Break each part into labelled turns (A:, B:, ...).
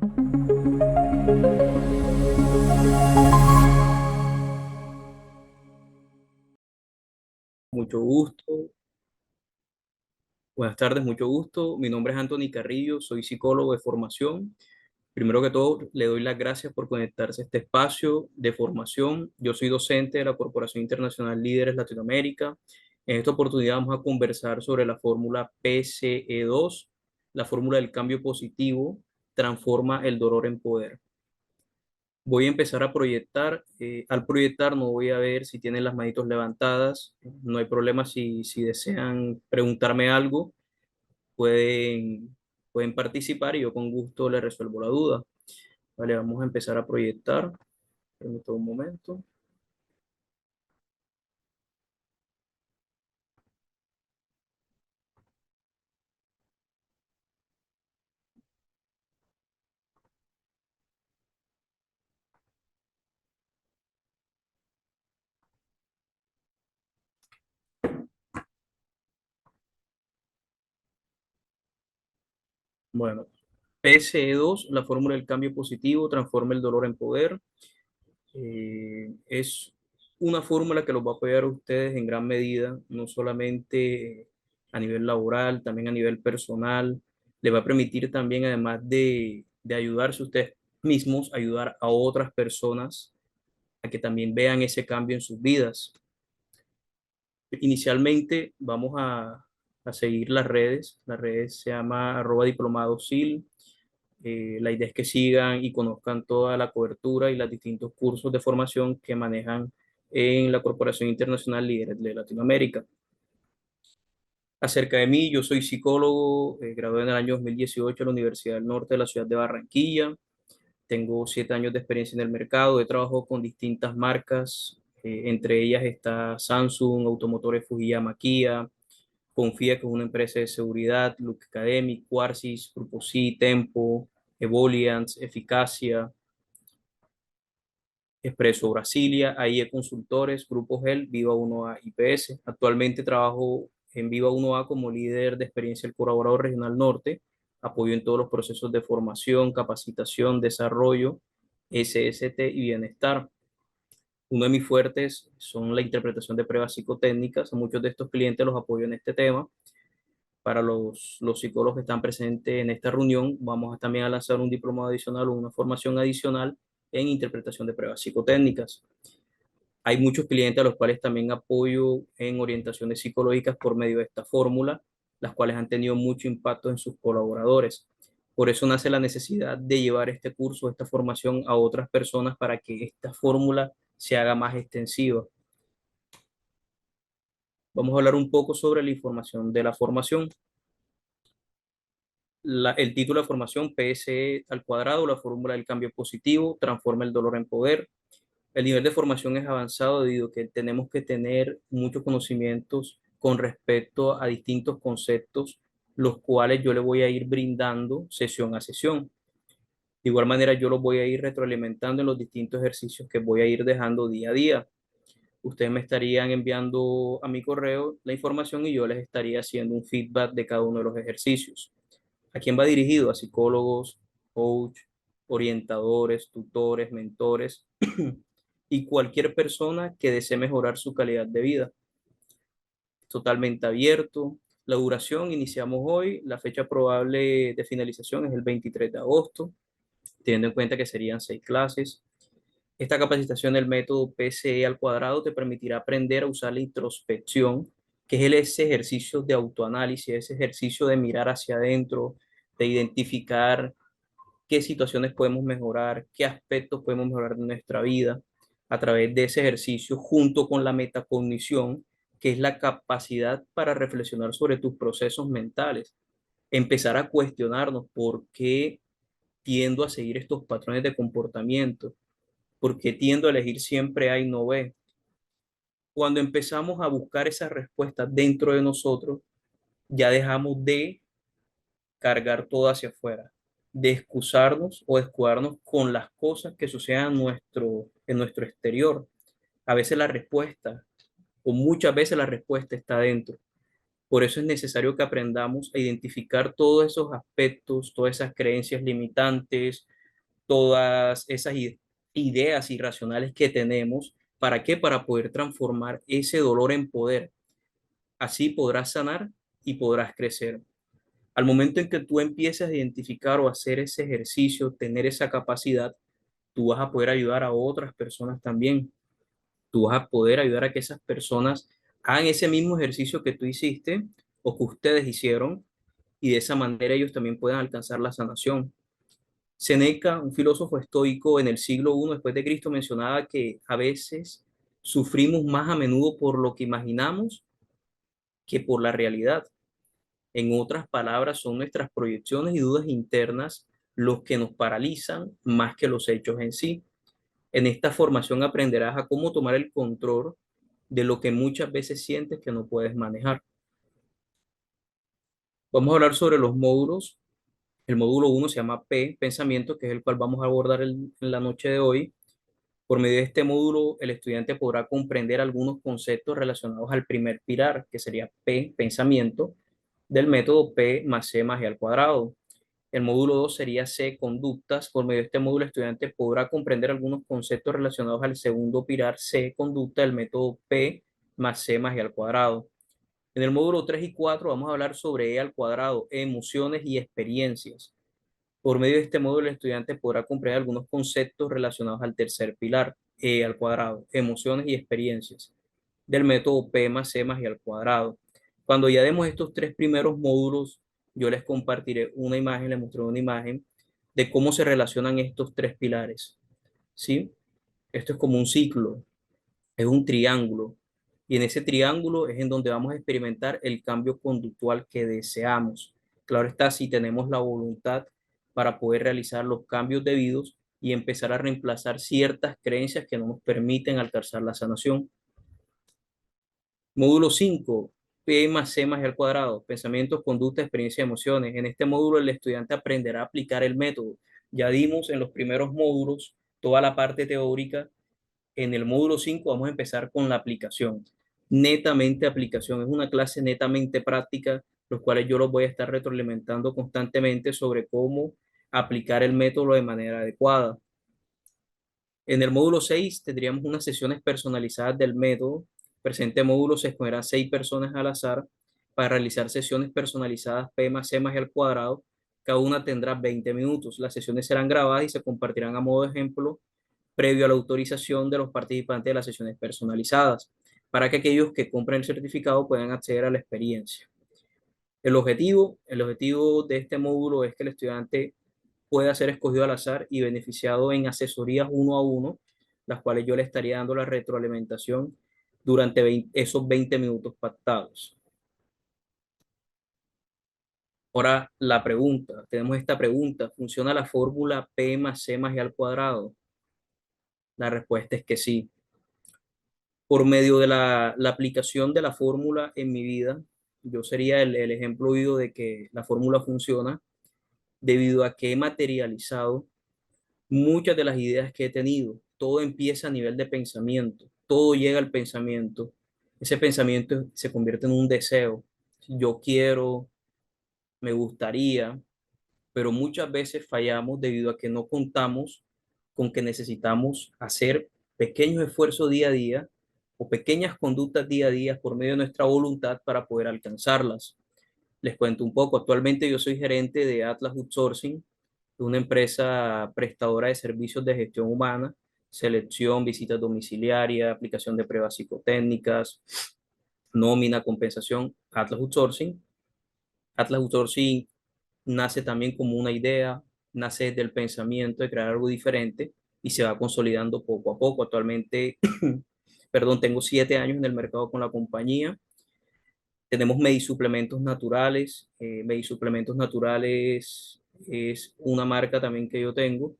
A: Mucho gusto. Buenas tardes, mucho gusto. Mi nombre es Anthony Carrillo, soy psicólogo de formación. Primero que todo, le doy las gracias por conectarse a este espacio de formación. Yo soy docente de la Corporación Internacional Líderes Latinoamérica. En esta oportunidad vamos a conversar sobre la fórmula PCE2, la fórmula del cambio positivo, transforma el dolor en poder. Voy a empezar a proyectar. Al proyectar no voy a ver si tienen las manitos levantadas. No hay problema si desean preguntarme algo, pueden, pueden participar y yo con gusto les resuelvo la duda. Vale, vamos a empezar a proyectar. Permítame un momento. Bueno, PSE2, la fórmula del cambio positivo, transforma el dolor en poder. Es una fórmula que los va a apoyar a ustedes en gran medida, no solamente a nivel laboral, también a nivel personal. Le va a permitir también, además de ayudarse ustedes mismos, ayudar a otras personas a que también vean ese cambio en sus vidas. Inicialmente vamos a seguir las redes. La red se llama @diplomadosil. La idea es que sigan y conozcan toda la cobertura y los distintos cursos de formación que manejan en la Corporación Internacional Líderes de Latinoamérica. Acerca de mí, yo soy psicólogo, gradué en el año 2018 en la Universidad del Norte de la ciudad de Barranquilla. Tengo 7 años de experiencia en el mercado, he trabajado con distintas marcas, entre ellas está Samsung, Automotores Fujiyama, Kia, Confía, que es una empresa de seguridad, Look Academy, Quarsys, Grupo Sí, Tempo, Evolians, Eficacia, Expreso Brasilia, AIE Consultores, Grupo GEL, Viva 1A IPS. Actualmente trabajo en Viva 1A como líder de experiencia del colaborador regional norte, apoyo en todos los procesos de formación, capacitación, desarrollo, SST y bienestar. Uno de mis fuertes son la interpretación de pruebas psicotécnicas. A muchos de estos clientes los apoyo en este tema. Para los psicólogos que están presentes en esta reunión, vamos a también a lanzar un diplomado adicional o una formación adicional en interpretación de pruebas psicotécnicas. Hay muchos clientes a los cuales también apoyo en orientaciones psicológicas por medio de esta fórmula, las cuales han tenido mucho impacto en sus colaboradores. Por eso nace la necesidad de llevar este curso, esta formación a otras personas para que esta fórmula se haga más extensiva. Vamos a hablar un poco sobre la información de la formación. El título de formación, PSE al cuadrado, la fórmula del cambio positivo, transforma el dolor en poder. El nivel de formación es avanzado debido a que tenemos que tener muchos conocimientos con respecto a distintos conceptos, los cuales yo le voy a ir brindando sesión a sesión. De igual manera, yo los voy a ir retroalimentando en los distintos ejercicios que voy a ir dejando día a día. Ustedes me estarían enviando a mi correo la información y yo les estaría haciendo un feedback de cada uno de los ejercicios. ¿A quién va dirigido? A psicólogos, coach, orientadores, tutores, mentores y cualquier persona que desee mejorar su calidad de vida. Totalmente abierto. La duración iniciamos hoy. La fecha probable de finalización es el 23 de agosto, teniendo en cuenta que serían 6 clases. Esta capacitación del método PCE al cuadrado te permitirá aprender a usar la introspección, que es ese ejercicio de autoanálisis, ese ejercicio de mirar hacia adentro, de identificar qué situaciones podemos mejorar, qué aspectos podemos mejorar de nuestra vida a través de ese ejercicio, junto con la metacognición, que es la capacidad para reflexionar sobre tus procesos mentales, empezar a cuestionarnos por qué tiendo a seguir estos patrones de comportamiento, por qué tiendo a elegir siempre A y no B. Cuando empezamos a buscar esas respuestas dentro de nosotros, ya dejamos de cargar todo hacia afuera, de excusarnos o escudarnos con las cosas que sucedan en nuestro exterior. A veces la respuesta, o muchas veces la respuesta está dentro. Por eso es necesario que aprendamos a identificar todos esos aspectos, todas esas creencias limitantes, todas esas ideas irracionales que tenemos. ¿Para qué? Para poder transformar ese dolor en poder. Así podrás sanar y podrás crecer. Al momento en que tú empieces a identificar o hacer ese ejercicio, tener esa capacidad, tú vas a poder ayudar a otras personas también. Tú vas a poder ayudar a que esas personas hagan ese mismo ejercicio que tú hiciste o que ustedes hicieron y de esa manera ellos también puedan alcanzar la sanación. Seneca, un filósofo estoico en el siglo I después de Cristo, mencionaba que a veces sufrimos más a menudo por lo que imaginamos que por la realidad. En otras palabras, son nuestras proyecciones y dudas internas los que nos paralizan más que los hechos en sí. En esta formación aprenderás a cómo tomar el control de lo que muchas veces sientes que no puedes manejar. Vamos a hablar sobre los módulos. El módulo uno se llama P, pensamiento, que es el cual vamos a abordar en la noche de hoy. Por medio de este módulo, el estudiante podrá comprender algunos conceptos relacionados al primer pilar, que sería P, pensamiento, del método P más C más E al cuadrado. El módulo 2 sería C, conductas. Por medio de este módulo, el estudiante podrá comprender algunos conceptos relacionados al segundo pilar C, conducta, del método P más C más E al cuadrado. En el módulo 3 y 4 vamos a hablar sobre E al cuadrado, emociones y experiencias. Por medio de este módulo, el estudiante podrá comprender algunos conceptos relacionados al tercer pilar, E al cuadrado, emociones y experiencias, del método P más C más E al cuadrado. Cuando ya demos estos tres primeros módulos, yo les compartiré una imagen, les mostraré una imagen de cómo se relacionan estos tres pilares, ¿sí? Esto es como un ciclo, es un triángulo, y en ese triángulo es en donde vamos a experimentar el cambio conductual que deseamos. Claro está, si tenemos la voluntad para poder realizar los cambios debidos y empezar a reemplazar ciertas creencias que no nos permiten alcanzar la sanación. Módulo 5, P más C más E al cuadrado, pensamientos, conducta, experiencia y emociones. En este módulo el estudiante aprenderá a aplicar el método. Ya dimos en los primeros módulos toda la parte teórica. En el módulo 5 vamos a empezar con la aplicación. Netamente aplicación. Es una clase netamente práctica, los cuales yo los voy a estar retroalimentando constantemente sobre cómo aplicar el método de manera adecuada. En el módulo 6 tendríamos unas sesiones personalizadas del método. Presente módulo se escogerán 6 personas al azar para realizar sesiones personalizadas P más C más E al cuadrado. Cada una tendrá 20 minutos. Las sesiones serán grabadas y se compartirán a modo de ejemplo previo a la autorización de los participantes de las sesiones personalizadas, para que aquellos que compren el certificado puedan acceder a la experiencia. El objetivo de este módulo es que el estudiante pueda ser escogido al azar y beneficiado en asesorías uno a uno, las cuales yo le estaría dando la retroalimentación durante esos 20 minutos pactados. Ahora la pregunta, tenemos esta pregunta, ¿funciona la fórmula P más C más E al cuadrado? La respuesta es que sí. Por medio de la aplicación de la fórmula en mi vida, yo sería el ejemplo vivo de que la fórmula funciona debido a que he materializado muchas de las ideas que he tenido. Todo empieza a nivel de pensamiento, todo llega al pensamiento. Ese pensamiento se convierte en un deseo. Yo quiero, me gustaría, pero muchas veces fallamos debido a que no contamos con que necesitamos hacer pequeños esfuerzos día a día o pequeñas conductas día a día por medio de nuestra voluntad para poder alcanzarlas. Les cuento un poco. Actualmente yo soy gerente de Atlas Outsourcing, una empresa prestadora de servicios de gestión humana, selección, visitas domiciliarias, aplicación de pruebas psicotécnicas, nómina, compensación. Atlas Outsourcing nace también como una idea, nace desde el pensamiento de crear algo diferente y se va consolidando poco a poco. Actualmente, perdón, tengo 7 años en el mercado con la compañía. Tenemos Medisuplementos Naturales. Medisuplementos Naturales es una marca también que yo tengo,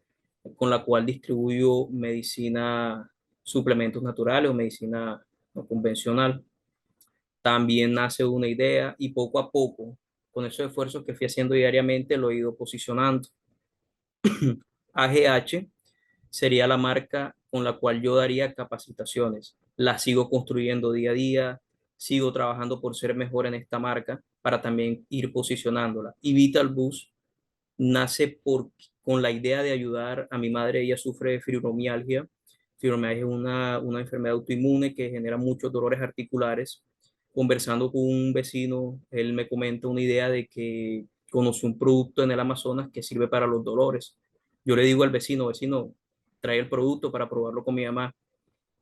A: con la cual distribuyo medicina, suplementos naturales o medicina no convencional. También nace una idea y poco a poco, con esos esfuerzos que fui haciendo diariamente, lo he ido posicionando. AGH sería la marca con la cual yo daría capacitaciones. La sigo construyendo día a día, sigo trabajando por ser mejor en esta marca para también ir posicionándola. Y Vital Boost nace con la idea de ayudar a mi madre. Ella sufre de fibromialgia. Fibromialgia es una enfermedad autoinmune que genera muchos dolores articulares. Conversando con un vecino, él me comenta una idea de que conoció un producto en el Amazonas que sirve para los dolores. Yo le digo al vecino, vecino, trae el producto para probarlo con mi mamá.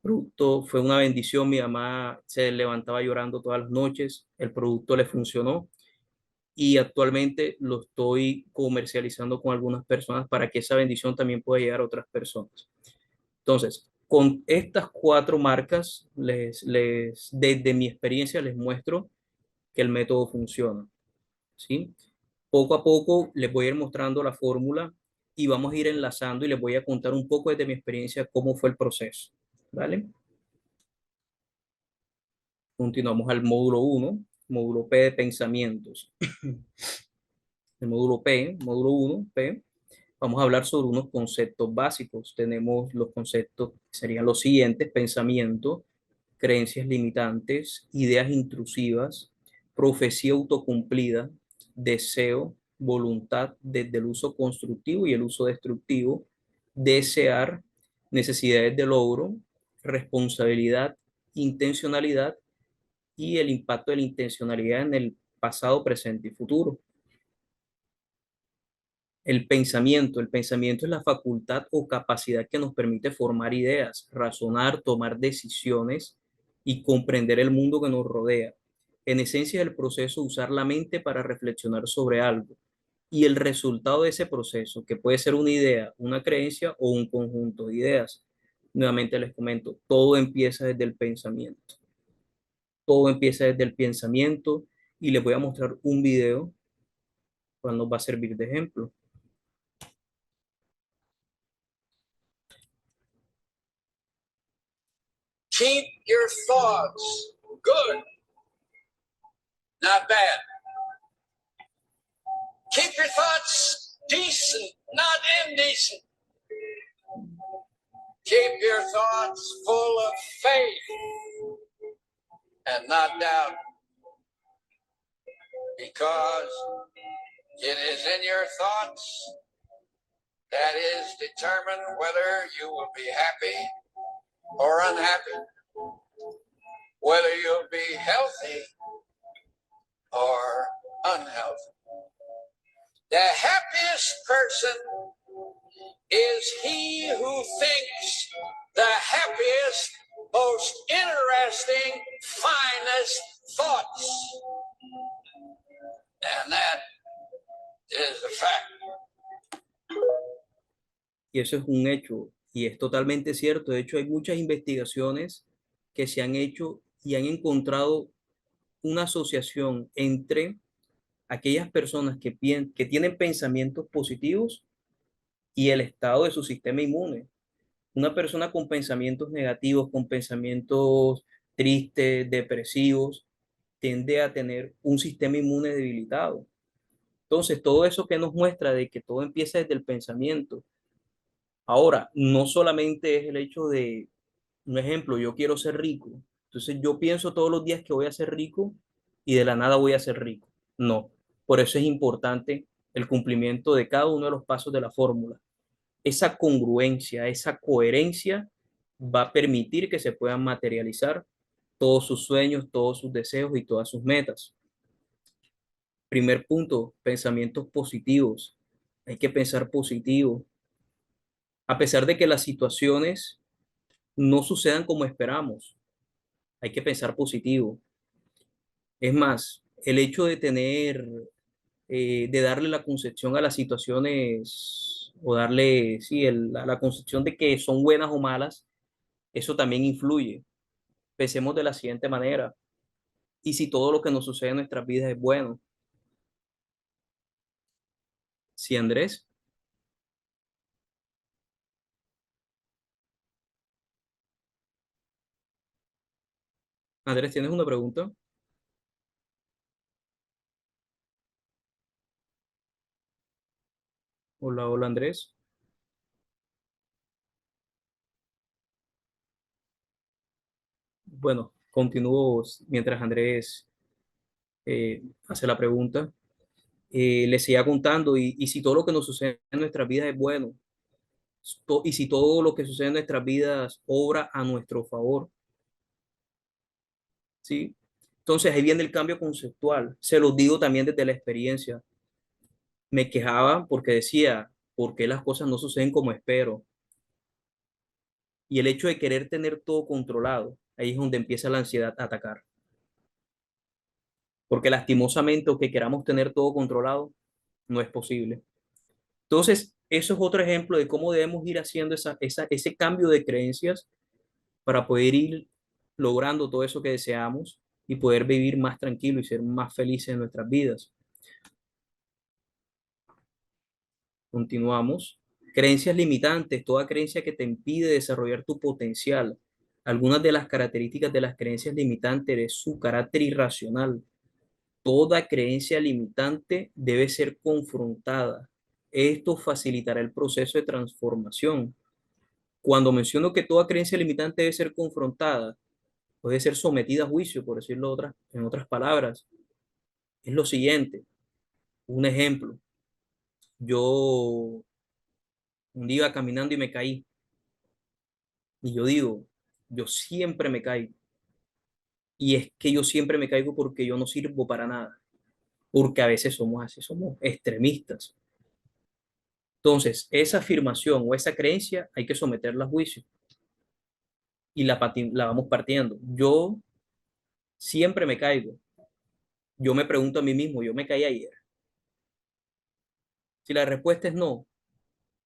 A: Producto fue una bendición. Mi mamá se levantaba llorando todas las noches. El producto le funcionó y actualmente lo estoy comercializando con algunas personas para que esa bendición también pueda llegar a otras personas. Entonces, con estas cuatro marcas, desde mi experiencia les muestro que el método funciona, ¿sí? Poco a poco les voy a ir mostrando la fórmula y vamos a ir enlazando y les voy a contar un poco desde mi experiencia cómo fue el proceso, ¿vale? Continuamos al módulo uno, módulo P de pensamientos. El módulo uno P, vamos a hablar sobre unos conceptos básicos. Tenemos los conceptos, serían los siguientes: pensamiento, creencias limitantes, ideas intrusivas, profecía autocumplida, deseo, voluntad desde el uso constructivo y el uso destructivo, desear, necesidades de logro, responsabilidad, intencionalidad y el impacto de la intencionalidad en el pasado, presente y futuro. El pensamiento es la facultad o capacidad que nos permite formar ideas, razonar, tomar decisiones y comprender el mundo que nos rodea. En esencia, es el proceso de usar la mente para reflexionar sobre algo. Y el resultado de ese proceso, que puede ser una idea, una creencia o un conjunto de ideas. Nuevamente les comento, todo empieza desde el pensamiento. Todo empieza desde el pensamiento y les voy a mostrar un video cual nos va a servir de ejemplo.
B: Keep your thoughts good, not bad. Keep your thoughts decent, not indecent. Keep your thoughts full of faith and not doubt, because it is in your thoughts that is determined whether you will be happy or unhappy, whether you'll be healthy or unhealthy. The happiest person is he who thinks the happiest, most interesting, finest thoughts. And that is a fact.
A: Y eso es un hecho y es totalmente cierto. De hecho, hay muchas investigaciones que se han hecho y han encontrado una asociación entre aquellas personas que tienen pensamientos positivos y el estado de su sistema inmune. Una persona con pensamientos negativos, con pensamientos tristes, depresivos, tiende a tener un sistema inmune debilitado. Entonces, todo eso que nos muestra de que todo empieza desde el pensamiento. Ahora, no solamente es el hecho de, un ejemplo, yo quiero ser rico. Entonces yo pienso todos los días que voy a ser rico y de la nada voy a ser rico. No, por eso es importante el cumplimiento de cada uno de los pasos de la fórmula. Esa congruencia, esa coherencia va a permitir que se puedan materializar todos sus sueños, todos sus deseos y todas sus metas. Primer punto, pensamientos positivos. Hay que pensar positivo. A pesar de que las situaciones no sucedan como esperamos, hay que pensar positivo. Es más, el hecho de de darle la concepción a las situaciones o darle, sí, la concepción de que son buenas o malas, eso también influye. Pensemos de la siguiente manera: ¿y si todo lo que nos sucede en nuestras vidas es bueno? Sí, Andrés. Andrés, ¿tienes una pregunta? Hola, hola, Andrés. Bueno, continúo mientras Andrés hace la pregunta. Le seguía contando, y si todo lo que nos sucede en nuestras vidas es bueno, y si todo lo que sucede en nuestras vidas obra a nuestro favor, ¿sí? Entonces ahí viene el cambio conceptual. Se los digo también desde la experiencia. Me quejaba porque decía, ¿por qué las cosas no suceden como espero? Y el hecho de querer tener todo controlado, ahí es donde empieza la ansiedad a atacar. Porque lastimosamente, aunque queramos tener todo controlado, no es posible. Entonces, eso es otro ejemplo de cómo debemos ir haciendo ese cambio de creencias para poder ir logrando todo eso que deseamos y poder vivir más tranquilo y ser más felices en nuestras vidas. Continuamos. Creencias limitantes, toda creencia que te impide desarrollar tu potencial. Algunas de las características de las creencias limitantes es su carácter irracional. Toda creencia limitante debe ser confrontada. Esto facilitará el proceso de transformación. Cuando menciono que toda creencia limitante debe ser confrontada, puede ser sometida a juicio, por decirlo en otras palabras, es lo siguiente. Un ejemplo. Yo un día iba caminando y me caí. Y yo digo, yo siempre me caigo. Y es que yo siempre me caigo porque yo no sirvo para nada. Porque a veces somos así, somos extremistas. Entonces, esa afirmación o esa creencia hay que someterla a juicio y la vamos partiendo. Yo siempre me caigo. Yo me pregunto a mí mismo, yo me caí ayer. Si la respuesta es no,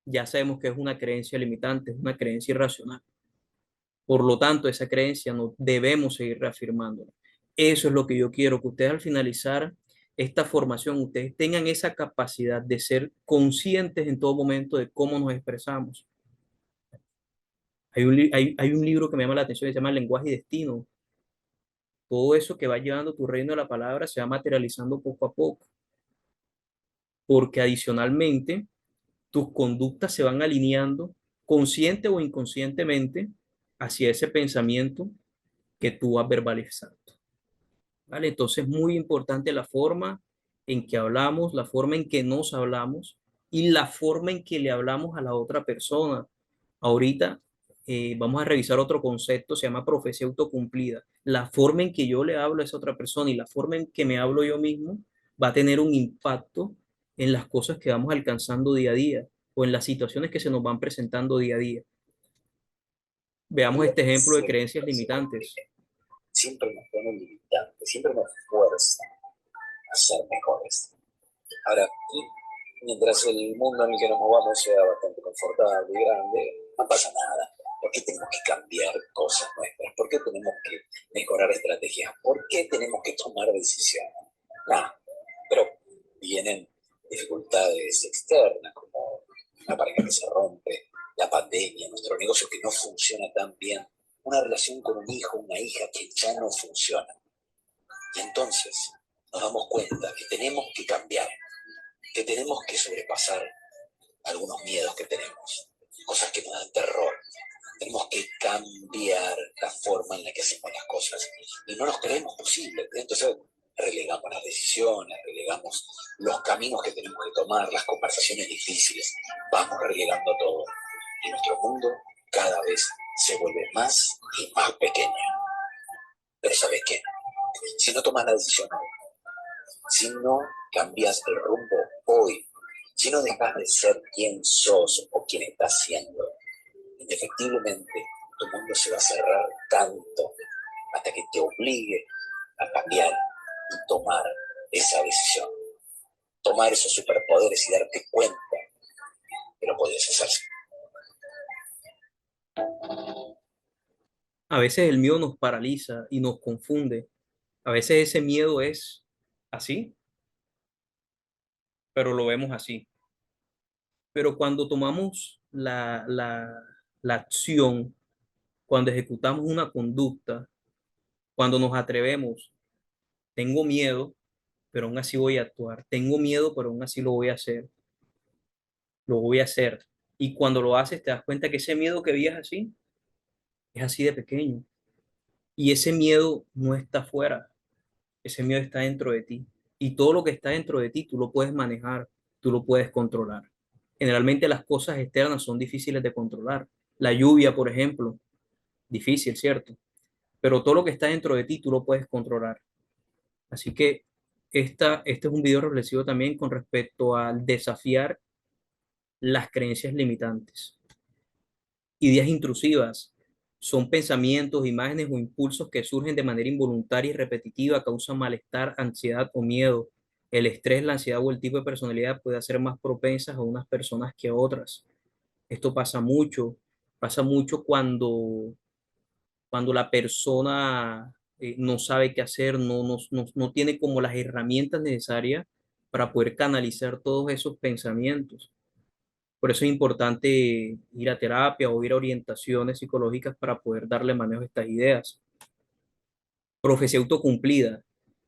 A: ya sabemos que es una creencia limitante, es una creencia irracional. Por lo tanto, esa creencia no debemos seguir reafirmándola. Eso es lo que yo quiero, que ustedes al finalizar esta formación, ustedes tengan esa capacidad de ser conscientes en todo momento de cómo nos expresamos. Hay un libro que me llama la atención, que se llama Lenguaje y Destino. Todo eso que va llevando tu reino de la palabra se va materializando poco a poco, porque adicionalmente tus conductas se van alineando consciente o inconscientemente hacia ese pensamiento que tú vas verbalizando. ¿Vale? Entonces, muy importante la forma en que hablamos, la forma en que nos hablamos y la forma en que le hablamos a la otra persona. Ahorita vamos a revisar otro concepto, se llama profecía autocumplida. La forma en que yo le hablo a esa otra persona y la forma en que me hablo yo mismo va a tener un impacto en las cosas que vamos alcanzando día a día o en las situaciones que se nos van presentando día a día. Veamos este ejemplo de creencias limitantes.
B: Siempre nos pone limitantes, siempre nos fuerza a ser mejores. Ahora, mientras el mundo en el que nos movamos sea bastante confortable y grande, no pasa nada. ¿Por qué tenemos que cambiar cosas nuestras? ¿Por qué tenemos que mejorar estrategias? ¿Por qué tenemos que tomar decisiones? Nada, pero vienen dificultades externas, como una pareja que se rompe, la pandemia, nuestro negocio que no funciona tan bien, una relación con un hijo, una hija que ya no funciona. Y entonces nos damos cuenta que tenemos que cambiar, que tenemos que sobrepasar algunos miedos que tenemos, cosas que nos dan terror. Tenemos que cambiar la forma en la que hacemos las cosas y no nos creemos posible. Entonces relegamos las decisiones, relegamos los caminos que tenemos que tomar, las conversaciones difíciles, vamos relegando todo. Y nuestro mundo cada vez se vuelve más y más pequeño. Pero ¿sabes qué? Si no tomas la decisión hoy, si no cambias el rumbo hoy, si no dejas de ser quien sos o quien estás siendo, indefectiblemente tu mundo se va a cerrar tanto hasta que te obligue a cambiar y tomar esa decisión, tomar esos superpoderes y darte cuenta que lo puedes hacer.
A: A veces el miedo nos paraliza y nos confunde. A veces ese miedo es así, pero lo vemos así. Pero cuando tomamos la acción, cuando ejecutamos una conducta, cuando nos atrevemos, tengo miedo, pero aún así voy a actuar. Tengo miedo, pero aún así lo voy a hacer. Lo voy a hacer. Y cuando lo haces, te das cuenta que ese miedo que veías así, es así de pequeño. Y ese miedo no está afuera, ese miedo está dentro de ti. y todo lo que está dentro de ti tú lo puedes manejar, tú lo puedes controlar. Generalmente las cosas externas son difíciles de controlar. La lluvia, por ejemplo, difícil, ¿cierto? Pero todo lo que está dentro de ti tú lo puedes controlar. Así que este es un video reflexivo también con respecto al desafiar las creencias limitantes. Ideas intrusivas son pensamientos, imágenes o impulsos que surgen de manera involuntaria y repetitiva, causan malestar, ansiedad o miedo. El estrés, la ansiedad o el tipo de personalidad puede ser más propensas a unas personas que a otras. Esto pasa mucho cuando la persona no sabe qué hacer, no tiene como las herramientas necesarias para poder canalizar todos esos pensamientos. Por eso es importante ir a terapia o ir a orientaciones psicológicas para poder darle manejo a estas ideas. Profecía autocumplida,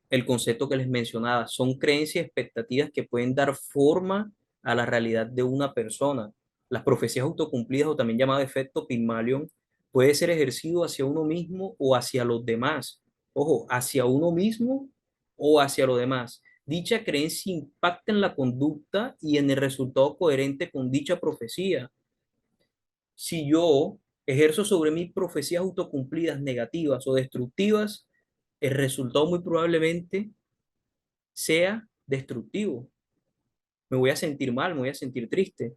A: el concepto que les mencionaba, son creencias y expectativas que pueden dar forma a la realidad de una persona. Las profecías autocumplidas, o también llamado efecto Pygmalion, puede ser ejercido hacia uno mismo o hacia los demás. Ojo, hacia uno mismo o hacia los demás. Dicha creencia impacta en la conducta y en el resultado coherente con dicha profecía. Si yo ejerzo sobre mí profecías autocumplidas negativas o destructivas, el resultado muy probablemente sea destructivo. Me voy a sentir mal, me voy a sentir triste.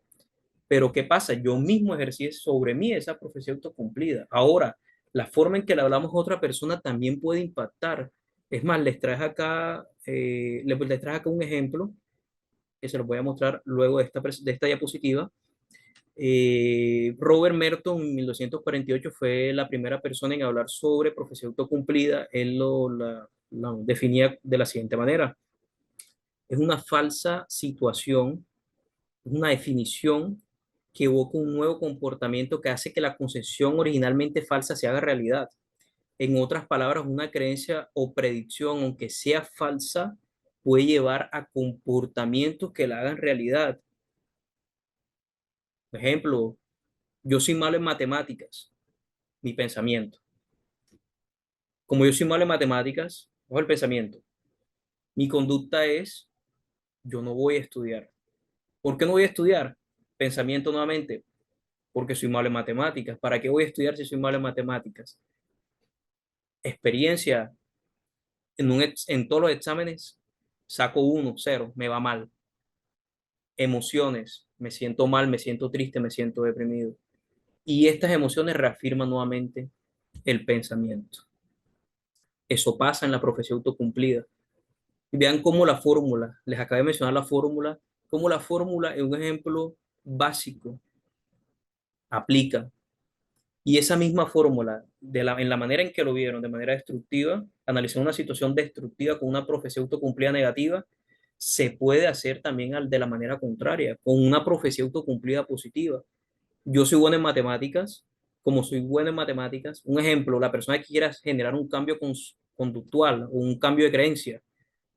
A: Pero ¿qué pasa? Yo mismo ejercí sobre mí esa profecía autocumplida. Ahora, la forma en que le hablamos a otra persona también puede impactar. Es más, les traje acá un ejemplo que se los voy a mostrar luego de esta diapositiva. Robert Merton en 1248 fue la primera persona en hablar sobre profecía autocumplida. Él la definía de la siguiente manera. Es una falsa situación, es una definición que evoca un nuevo comportamiento que hace que la concepción originalmente falsa se haga realidad. En otras palabras, una creencia o predicción, aunque sea falsa, puede llevar a comportamientos que la hagan realidad. Por ejemplo, yo soy malo en matemáticas, mi pensamiento. Como yo soy malo en matemáticas, ojo el pensamiento, mi conducta es, yo no voy a estudiar. ¿Por qué no voy a estudiar? Pensamiento nuevamente, porque soy malo en matemáticas. ¿Para qué voy a estudiar si soy malo en matemáticas? Experiencia, en todos los exámenes saco 1, 0, me va mal. Emociones, me siento mal, me siento triste, me siento deprimido. Y estas emociones reafirman nuevamente el pensamiento. Eso pasa en la profecía autocumplida. Y vean cómo la fórmula, les acabé de mencionar la fórmula, cómo la fórmula es un ejemplo básico, aplica. Y esa misma fórmula, en la manera en que lo vieron, de manera destructiva, analizando una situación destructiva con una profecía autocumplida negativa, se puede hacer también de la manera contraria, con una profecía autocumplida positiva. Yo soy bueno en matemáticas, como soy bueno en matemáticas, un ejemplo, la persona que quiera generar un cambio conductual o un cambio de creencia,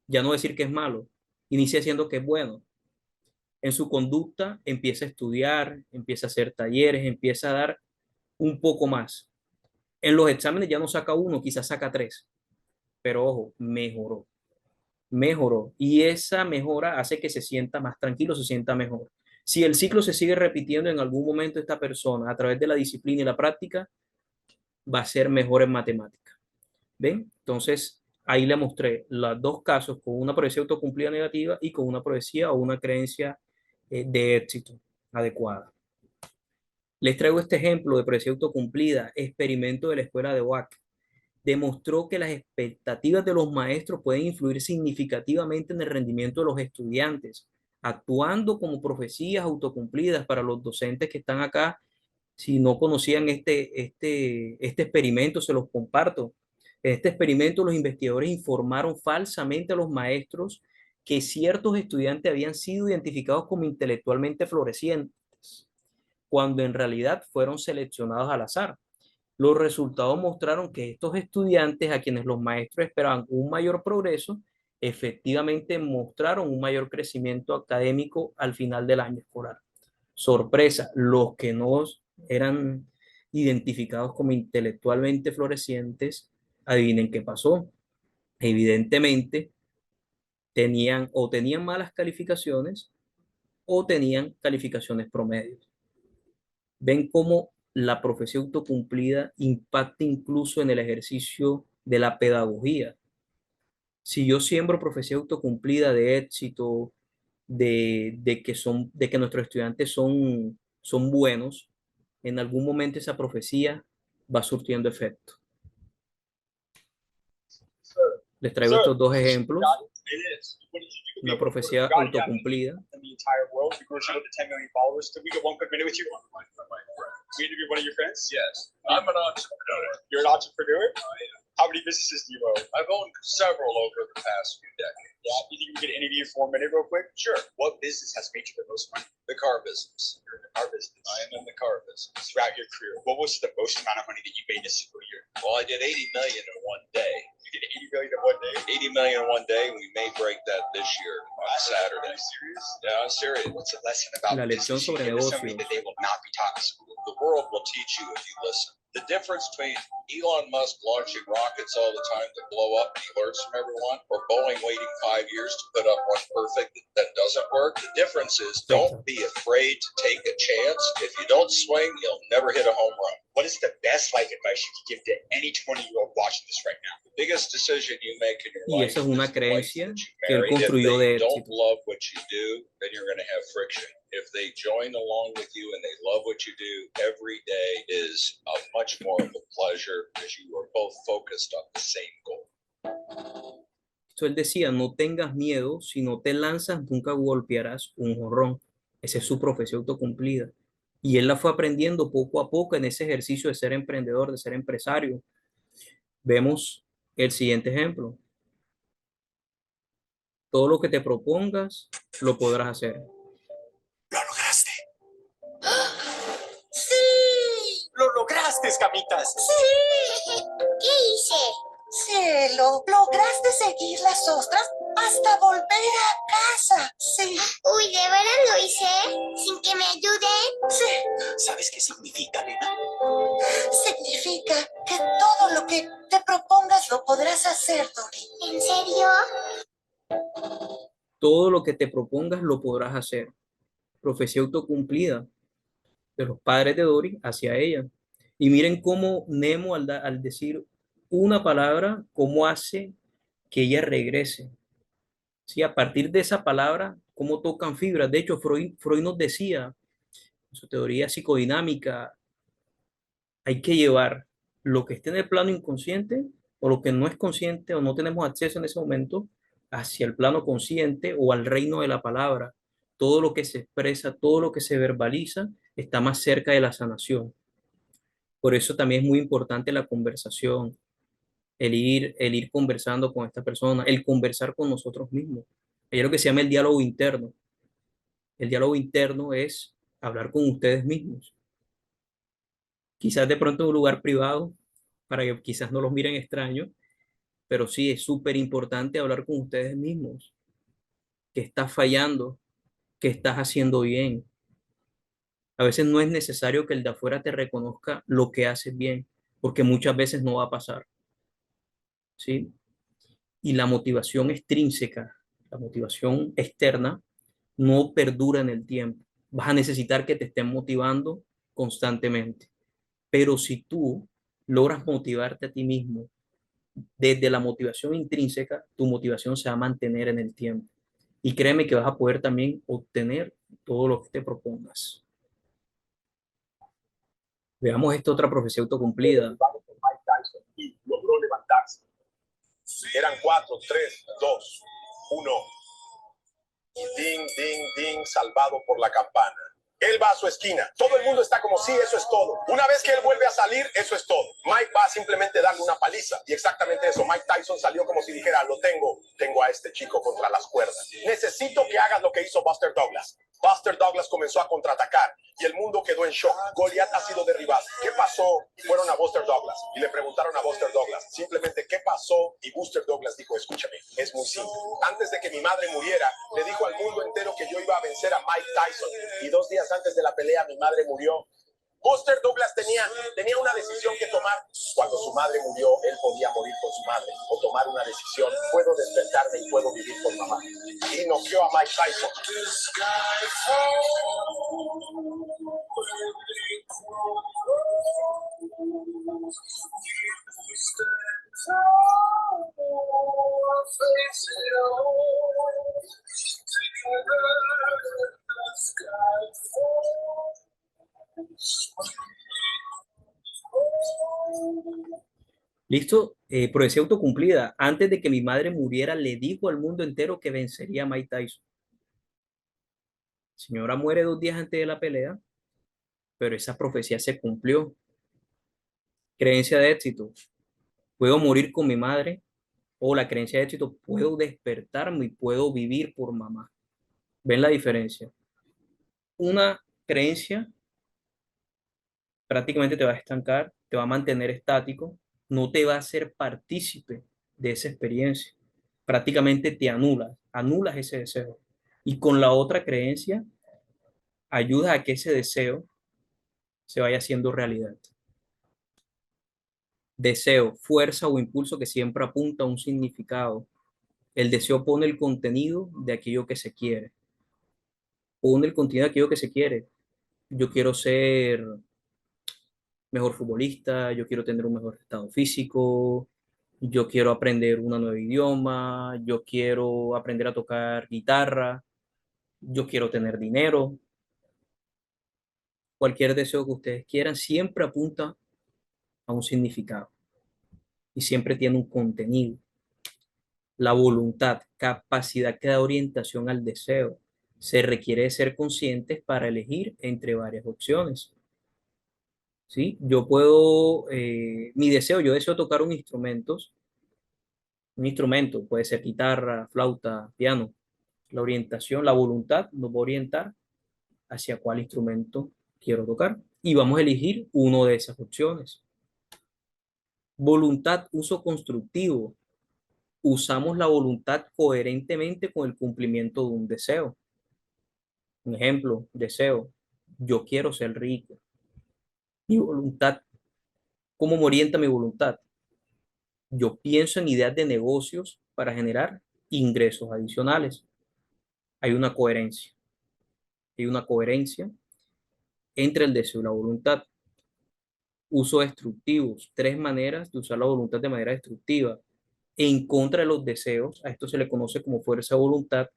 A: ya no decir que es malo, inicia diciendo que es bueno. En su conducta empieza a estudiar, empieza a hacer talleres, empieza a dar un poco más. En los exámenes ya no saca 1, quizás saca 3, pero ojo, mejoró. Y esa mejora hace que se sienta más tranquilo, se sienta mejor. Si el ciclo se sigue repitiendo en algún momento, esta persona, a través de la disciplina y la práctica, va a ser mejor en matemática. ¿Ven? Entonces, ahí le mostré los dos casos con una profecía autocumplida negativa y con una profecía o una creencia de éxito adecuada. Les traigo este ejemplo de profecía autocumplida, experimento de la escuela de Wack. Demostró que las expectativas de los maestros pueden influir significativamente en el rendimiento de los estudiantes, actuando como profecías autocumplidas para los docentes que están acá. Si no conocían este experimento, se los comparto. En este experimento, los investigadores informaron falsamente a los maestros que ciertos estudiantes habían sido identificados como intelectualmente florecientes, cuando en realidad fueron seleccionados al azar. Los resultados mostraron que estos estudiantes, a quienes los maestros esperaban un mayor progreso, efectivamente mostraron un mayor crecimiento académico al final del año escolar. Sorpresa, los que no eran identificados como intelectualmente florecientes, adivinen qué pasó. Evidentemente, tenían malas calificaciones o tenían calificaciones promedios. Ven cómo la profecía autocumplida impacta incluso en el ejercicio de la pedagogía. Si yo siembro profecía autocumplida de éxito, de que nuestros estudiantes son buenos, en algún momento esa profecía va surtiendo efecto. Les traigo estos dos ejemplos. Una profecía autocumplida.
C: We interview one of your friends? Yes. I'm an entrepreneur. You're an entrepreneur? How many businesses do you own? I've owned several over the past few decades. Yeah. You think we could interview you for 1 minute real quick? Sure. What business has made you the most money? The car business. You're in the car business. I am in the car business. Throughout your career, what was the most amount of money that you made in a single year? Well, I did 80 million in one day. You did 80 million in one day? 80 million in one day. We may break that this year on Saturday. Are you serious? Yeah, I'm serious. What's the lesson about
A: La lección sobre negocios.
C: that they will not be taught in school? The world will teach you if you listen. The difference between Elon Musk launching rockets all the time to blow up the alerts from everyone, or Boeing waiting 5 years to put up one perfect that doesn't work, the difference is don't be afraid to take a chance. If you don't swing, you'll never hit a home run. What is the best life advice you could give to any 20-year-old watching this right now? The biggest decision you make in your
A: Y
C: life
A: esa es una
C: is the wife
A: creencia
C: that you
A: que él
C: marry.
A: construyó
C: If
A: de
C: they don't
A: éxito.
C: love what you do, then you're going to have friction. If they join along with you and they love what you do, every day is a much more of a pleasure because you are both focused on the same goal.
A: Entonces él decía, no tengas miedo, si no te lanzas, nunca golpearás un jonrón. Esa es su profecía autocumplida. Y él la fue aprendiendo poco a poco en ese ejercicio de ser emprendedor, de ser empresario. Vemos el siguiente ejemplo. Todo lo que te propongas, lo podrás hacer.
C: ¡Lo lograste!
D: ¡Sí!
C: ¡Lo lograste, Escamitas!
D: ¡Sí! ¿Qué hice?
E: Cielo, ¿lograste seguir las ostras hasta volver a casa? Sí.
D: Uy, ¿de veras lo hice? ¿Sin que me ayuden?
E: Sí.
C: ¿Sabes qué significa, nena?
E: Significa que todo lo que te propongas lo podrás hacer, Dory.
D: ¿En serio?
A: Todo lo que te propongas, lo podrás hacer. Profecía autocumplida de los padres de Dory hacia ella. Y miren cómo Nemo al decir una palabra, cómo hace que ella regrese. ¿Sí? A partir de esa palabra, cómo tocan fibras. De hecho, Freud nos decía, en su teoría psicodinámica, hay que llevar lo que esté en el plano inconsciente o lo que no es consciente o no tenemos acceso en ese momento hacia el plano consciente o al reino de la palabra. Todo lo que se expresa, todo lo que se verbaliza está más cerca de la sanación. Por eso también es muy importante la conversación, el ir conversando con esta persona, el conversar con nosotros mismos. Hay lo que se llama el diálogo interno. El diálogo interno es hablar con ustedes mismos. Quizás de pronto en un lugar privado, para que quizás no los miren extraños, pero sí es súper importante hablar con ustedes mismos. ¿Qué estás fallando? ¿Qué estás haciendo bien? A veces no es necesario que el de afuera te reconozca lo que haces bien, porque muchas veces no va a pasar. ¿Sí? Y la motivación extrínseca, la motivación externa, no perdura en el tiempo. Vas a necesitar que te estén motivando constantemente. Pero si tú logras motivarte a ti mismo desde la motivación intrínseca, tu motivación se va a mantener en el tiempo. Y créeme que vas a poder también obtener todo lo que te propongas. Veamos esta otra profecía autocumplida.
F: Y logró levantarse. Eran 4, 3, 2, 1. Y ding, ding, ding, salvado por la campana. Él va a su esquina. Todo el mundo está como, sí, eso es todo. Una vez que él vuelve a salir, eso es todo. Mike va a simplemente darle una paliza. Y exactamente eso. Mike Tyson salió como si dijera, lo tengo. Tengo a este chico contra las cuerdas. Necesito que hagas lo que hizo Buster Douglas. Buster Douglas comenzó a contraatacar y el mundo quedó en shock. Goliat ha sido derribado. ¿Qué pasó? Fueron a Buster Douglas y le preguntaron a Buster Douglas simplemente qué pasó, y Buster Douglas dijo, escúchame, es muy simple. Antes de que mi madre muriera, le dijo al mundo entero que yo iba a vencer a Mike Tyson, y 2 días antes de la pelea mi madre murió. Buster Douglas tenía una decisión que tomar. Cuando su madre murió, él podía morir por su madre o tomar una decisión. Puedo despertarme y puedo vivir por mamá. Y noqueó a Mike Tyson.
A: ¿Listo? Profecía autocumplida. Antes de que mi madre muriera, le dijo al mundo entero que vencería a Mike Tyson. Señora muere 2 días antes de la pelea, pero esa profecía se cumplió. Creencia de éxito. Puedo morir con mi madre, o la creencia de éxito, puedo despertarme y puedo vivir por mamá. ¿Ven la diferencia? Una creencia prácticamente te va a estancar, te va a mantener estático, no te va a hacer partícipe de esa experiencia. Prácticamente te anulas ese deseo. Y con la otra creencia, ayuda a que ese deseo se vaya haciendo realidad. Deseo, fuerza o impulso que siempre apunta a un significado. El deseo pone el contenido de aquello que se quiere. Pone el contenido de aquello que se quiere. Yo quiero ser mejor futbolista, yo quiero tener un mejor estado físico, yo quiero aprender una nueva idioma, yo quiero aprender a tocar guitarra, yo quiero tener dinero. Cualquier deseo que ustedes quieran siempre apunta a un significado y siempre tiene un contenido. La voluntad, capacidad que da orientación al deseo. Se requiere de ser conscientes para elegir entre varias opciones. ¿Sí? Yo puedo, yo deseo tocar un instrumento, puede ser guitarra, flauta, piano. La orientación, la voluntad nos va a orientar hacia cuál instrumento quiero tocar y vamos a elegir una de esas opciones. Voluntad, uso constructivo. Usamos la voluntad coherentemente con el cumplimiento de un deseo. Un ejemplo, deseo, yo quiero ser rico. Mi voluntad, ¿cómo me orienta mi voluntad? Yo pienso en ideas de negocios para generar ingresos adicionales. Hay una coherencia. Hay una coherencia entre el deseo y la voluntad. Uso destructivos. 3 maneras de usar la voluntad de manera destructiva. En contra de los deseos, a esto se le conoce como fuerza de voluntad.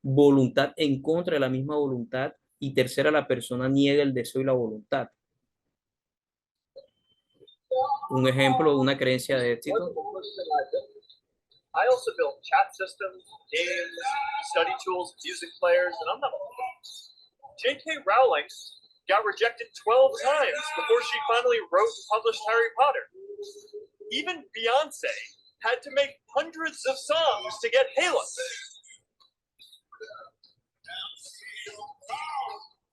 A: Voluntad en contra de la misma voluntad. Y tercera, la persona niega el deseo y la voluntad. Un ejemplo de una creencia de éxito.
C: I also built chat systems, games, study tools, music players, and I'm not alone. J.K. Rowling got rejected 12 times before she finally wrote and published Harry Potter. Even Beyonce had to make hundreds of songs to get Halo.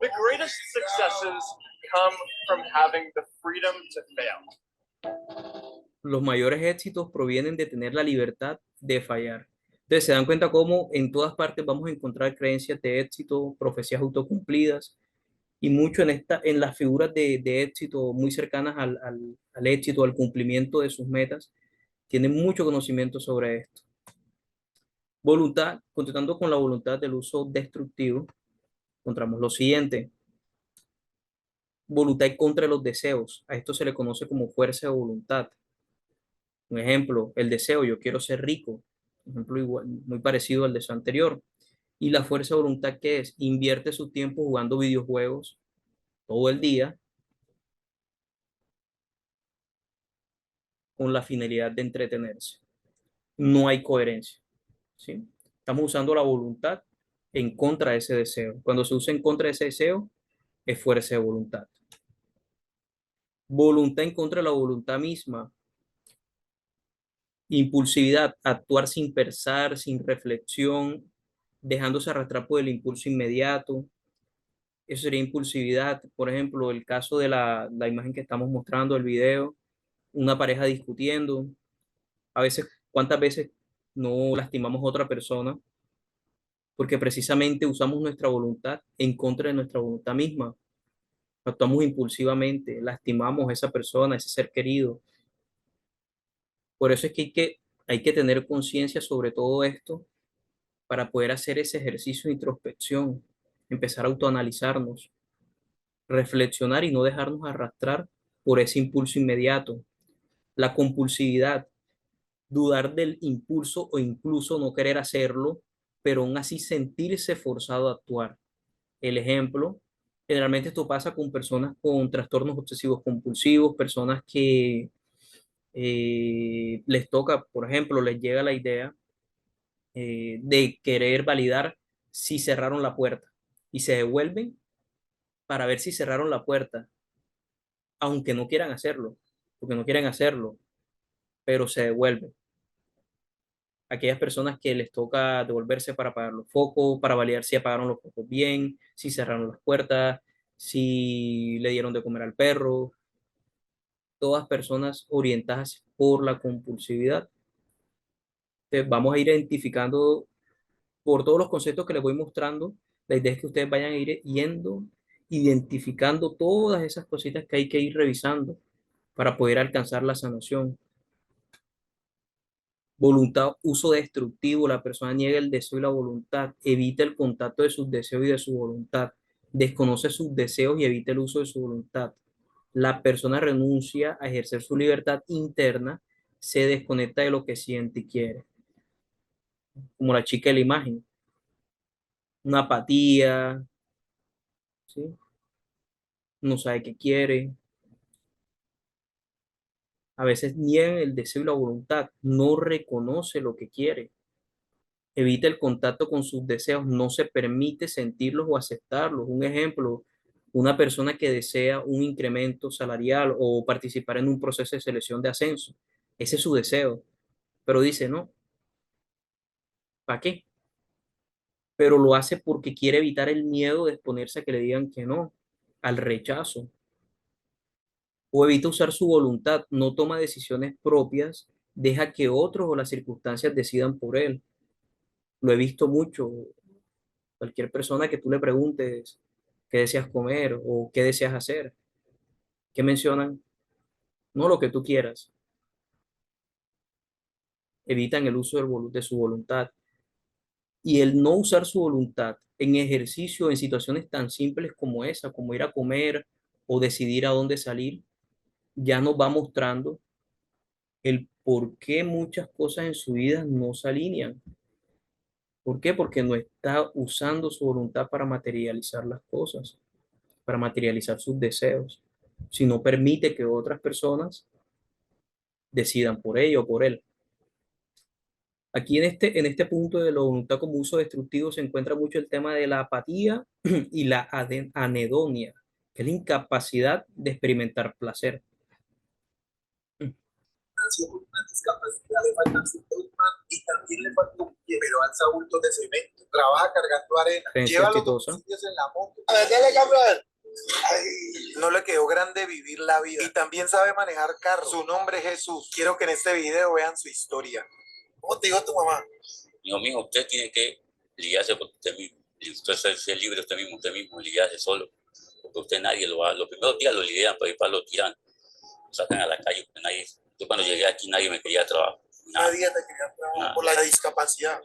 C: The greatest successes come from having the freedom to fail.
A: Los mayores éxitos provienen de tener la libertad de fallar. Entonces se dan cuenta cómo en todas partes vamos a encontrar creencias de éxito, profecías autocumplidas y mucho en las figuras de éxito muy cercanas al éxito, al cumplimiento de sus metas, tienen mucho conocimiento sobre esto. Voluntad, continuando con la voluntad del uso destructivo, encontramos lo siguiente. Voluntad contra los deseos. A esto se le conoce como fuerza de voluntad. Un ejemplo, el deseo, yo quiero ser rico. Un ejemplo igual, muy parecido al deseo anterior. Y la fuerza de voluntad, ¿qué es? Invierte su tiempo jugando videojuegos todo el día con la finalidad de entretenerse. No hay coherencia, ¿sí? Estamos usando la voluntad en contra de ese deseo. Cuando se usa en contra de ese deseo, es fuerza de voluntad. Voluntad en contra de la voluntad misma. Impulsividad, actuar sin pensar, sin reflexión, dejándose arrastrar por el impulso inmediato. Eso sería impulsividad. Por ejemplo, el caso de la imagen que estamos mostrando, el video, una pareja discutiendo. A veces, ¿cuántas veces no lastimamos a otra persona? Porque precisamente usamos nuestra voluntad en contra de nuestra voluntad misma. Actuamos impulsivamente, lastimamos a esa persona, a ese ser querido. Por eso es que hay que tener conciencia sobre todo esto para poder hacer ese ejercicio de introspección, empezar a autoanalizarnos, reflexionar y no dejarnos arrastrar por ese impulso inmediato. La compulsividad, dudar del impulso o incluso no querer hacerlo, pero aún así sentirse forzado a actuar. El ejemplo, generalmente esto pasa con personas con trastornos obsesivos compulsivos, personas que les toca, por ejemplo, les llega la idea de querer validar si cerraron la puerta y se devuelven para ver si cerraron la puerta, aunque no quieran hacerlo, porque no quieren hacerlo, pero se devuelven. Aquellas personas que les toca devolverse para apagar los focos, para validar si apagaron los focos bien, si cerraron las puertas, si le dieron de comer al perro, todas personas orientadas por la compulsividad. Entonces, vamos a ir identificando por todos los conceptos que les voy mostrando. La idea es que ustedes vayan a ir yendo, identificando todas esas cositas que hay que ir revisando para poder alcanzar la sanación. Voluntad, uso destructivo, la persona niega el deseo y la voluntad, evita el contacto de sus deseos y de su voluntad, desconoce sus deseos y evita el uso de su voluntad. La persona renuncia a ejercer su libertad interna, se desconecta de lo que siente y quiere, como la chica de la imagen, una apatía, ¿sí? No sabe qué quiere, a veces niega el deseo y la voluntad, no reconoce lo que quiere, evita el contacto con sus deseos, no se permite sentirlos o aceptarlos. Un ejemplo, una persona que desea un incremento salarial o participar en un proceso de selección de ascenso, ese es su deseo, pero dice, no, ¿para qué? Pero lo hace porque quiere evitar el miedo de exponerse a que le digan que no, al rechazo, o evita usar su voluntad, no toma decisiones propias, deja que otros o las circunstancias decidan por él. Lo he visto mucho. Cualquier persona que tú le preguntes qué deseas comer o qué deseas hacer, ¿qué mencionan? No lo que tú quieras. Evitan el uso de su voluntad. Y el no usar su voluntad en ejercicio, en situaciones tan simples como esa, como ir a comer o decidir a dónde salir, ya nos va mostrando el por qué muchas cosas en su vida no se alinean. ¿Por qué? Porque no está usando su voluntad para materializar las cosas, para materializar sus deseos, sino permite que otras personas decidan por ella o por él. Aquí en este punto de la voluntad como uso destructivo se encuentra mucho el tema de la apatía y la anedonia, que es la incapacidad de experimentar placer.
F: Nació con una discapacidad, le faltan sus dos manos y también le falta un pie, pero alza bultos de cemento, trabaja cargando arena,
A: Creencia
F: lleva los
A: exitosa.
F: domicilios en la moto. A ver, dale, campeón. Ay, no le quedó grande vivir la vida y también sabe manejar carro. Su nombre es Jesús. Quiero que en este video vean su historia. ¿Cómo te dijo tu mamá?
G: Digo, mijo, usted tiene que lidiarse por usted mismo. Y usted ser libre usted mismo, lidiarse solo. Porque usted nadie lo va. Los primeros días lo lidian, pero después lo tiran, lo sacan a la calle. Porque nadie, yo cuando llegué aquí nadie me quería trabajar.
F: Nadie te quería trabajar por la discapacidad.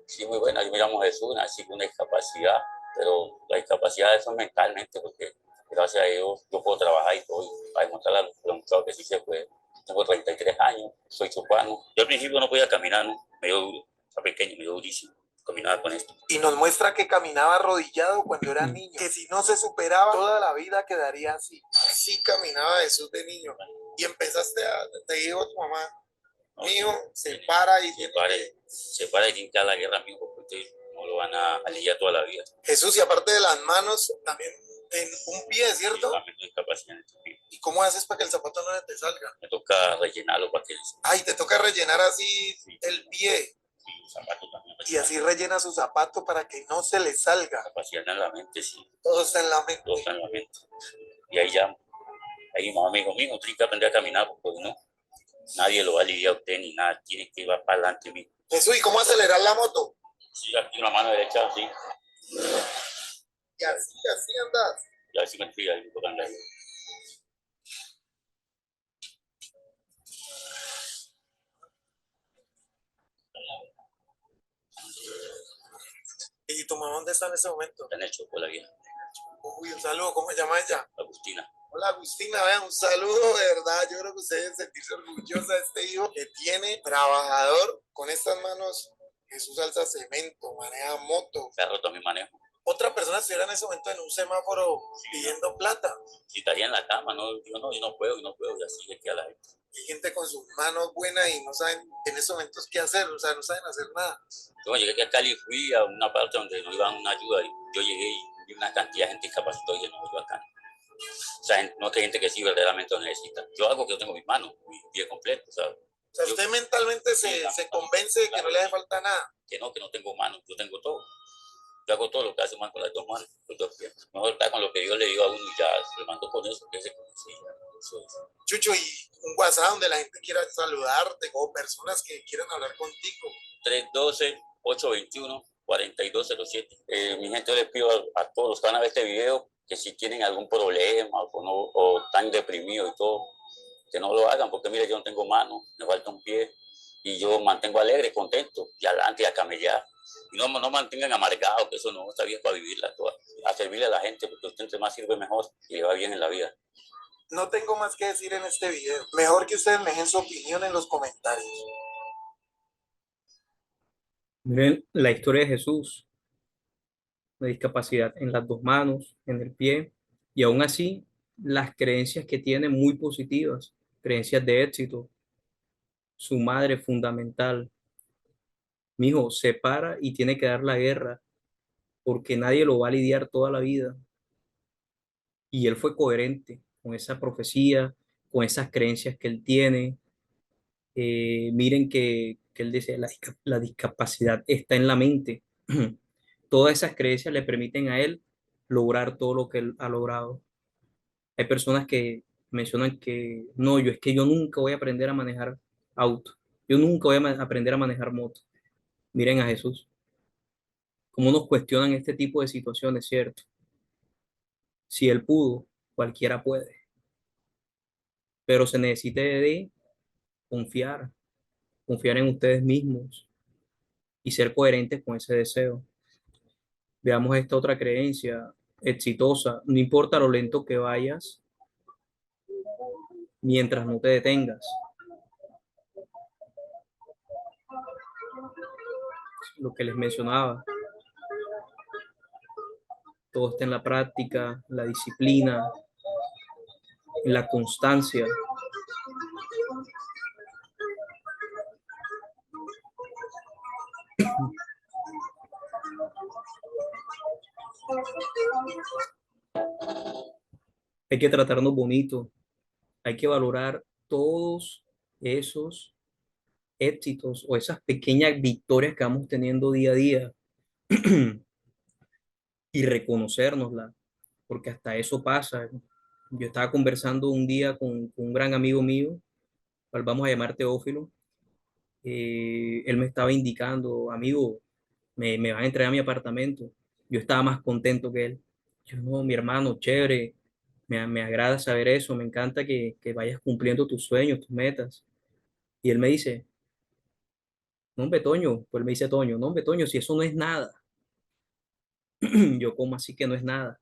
G: Sí, muy buena. Yo me llamo Jesús, nací con una discapacidad, pero la discapacidad eso mentalmente, porque gracias a Dios yo puedo trabajar y todo, para demostrar a los muchachos que sí se puede. Tengo 33 años, soy chupano. Yo al principio no podía caminar, ¿no? Me dio duro, estaba pequeño, me dio durísimo caminar con esto.
F: Y nos muestra que caminaba arrodillado cuando era niño, que si no se superaba, toda la vida quedaría así. Así caminaba Jesús de niño. Y empezaste te dijo tu mamá,
G: No,
F: mijo, se para y
G: se para y tiene que dar la guerra, mijo, porque no lo van a lidiar toda la vida.
F: Jesús, y aparte de las manos, también en un pie, ¿cierto?
G: Sí, también discapacidad en este pie.
F: ¿Y cómo haces para que el zapato no se te salga?
G: Me toca rellenarlo para que
F: Ay, te toca rellenar así
G: sí,
F: el pie.
G: sí, el zapato también.
F: Y así rellena su zapato para que no se le salga.
G: Capacidad en la mente, sí.
F: Todo está en la mente.
G: Todo está en la mente. Y ahí ya, ahí mi mamá me dijo, mijo, tienes que aprender a caminar porque no, nadie lo va a lidiar a usted ni nada, tiene que ir para adelante mismo.
F: Jesús, ¿y cómo acelerar la moto?
G: Sí, aquí una mano derecha, sí.
F: Y así andas.
G: Y a ver si me enfría y me tocan la.
F: ¿Y tu mamá dónde está en ese momento?
G: Está en el Chocó, la vieja.
F: Uy, un saludo, ¿cómo se llama ella?
G: Agustina.
F: Hola Agustina, vean, un saludo, de verdad. Yo creo que usted debe sentirse orgullosa de este hijo que tiene, trabajador, con estas manos. Jesús alza cemento, maneja moto.
G: Carro también manejo.
F: Otra persona estuviera en ese momento en un semáforo pidiendo plata.
G: Si estaría en la cama, no, yo no puedo, y así es que a la gente.
F: Hay gente con sus manos buenas y no saben en esos momentos qué hacer, o sea, no saben hacer nada.
G: Yo llegué aquí a Cali, fui a una parte donde nos iban una ayuda, y yo llegué y vi una cantidad de gente discapacitada y no ayuda acá. O sea, no hay gente que sí verdaderamente lo necesita. Yo hago que yo tengo mis manos, mi pie completo, ¿sabes?
F: O sea, usted mentalmente se convence de que no le hace falta nada.
G: Que no tengo manos, yo tengo todo. Yo hago todo lo que hace man con las dos manos, los dos pies. Mejor está con lo que Dios le dio a uno y ya se mando con eso, que se conoce.
F: Chucho, y un WhatsApp donde la gente quiera saludarte o personas que quieran hablar contigo.
G: 312-821-4207. Mi gente, les pido a todos los que van a ver este video que si tienen algún problema o están deprimidos y todo, que no lo hagan, porque mire, yo no tengo mano, me falta un pie y yo mantengo alegre, contento y adelante a camellar. Y no mantengan amargados, que eso no está bien para vivirla toda, a servirle a la gente, porque usted entre más sirve mejor y le va bien en la vida.
F: No tengo más que decir en este video. Mejor que ustedes me dejen su opinión en los comentarios.
A: Miren la historia de Jesús, la discapacidad en las dos manos, en el pie, y aún así las creencias que tiene muy positivas, creencias de éxito. Su madre fundamental, mi hijo se para y tiene que dar la guerra porque nadie lo va a lidiar toda la vida. Y él fue coherente con esa profecía, con esas creencias que él tiene. Miren que él dice, la discapacidad está en la mente. Todas esas creencias le permiten a él lograr todo lo que él ha logrado. Hay personas que mencionan que no, yo es que yo nunca voy a aprender a manejar auto, yo nunca voy a aprender a manejar moto. Miren a Jesús, cómo nos cuestionan este tipo de situaciones, ¿cierto? Si él pudo, cualquiera puede, pero se necesita de confiar, confiar en ustedes mismos y ser coherentes con ese deseo. Veamos esta otra creencia exitosa, no importa lo lento que vayas, mientras no te detengas. Lo que les mencionaba, todo está en la práctica, la disciplina, en la constancia. Hay que tratarnos bonito, hay que valorar todos esos éxitos o esas pequeñas victorias que vamos teniendo día a día y reconocérnosla, porque hasta eso pasa. Yo estaba conversando un día con un gran amigo mío, al vamos a llamar Teófilo. Él me estaba indicando, amigo, me van a entregar mi apartamento. Yo estaba más contento que él. Yo, no, mi hermano, chévere, me agrada saber eso, me encanta que vayas cumpliendo tus sueños, tus metas. Y él me dice, no, hombre, Toño, pues él me dice, Toño, no, hombre, Toño, si eso no es nada. Yo, ¿cómo así que no es nada?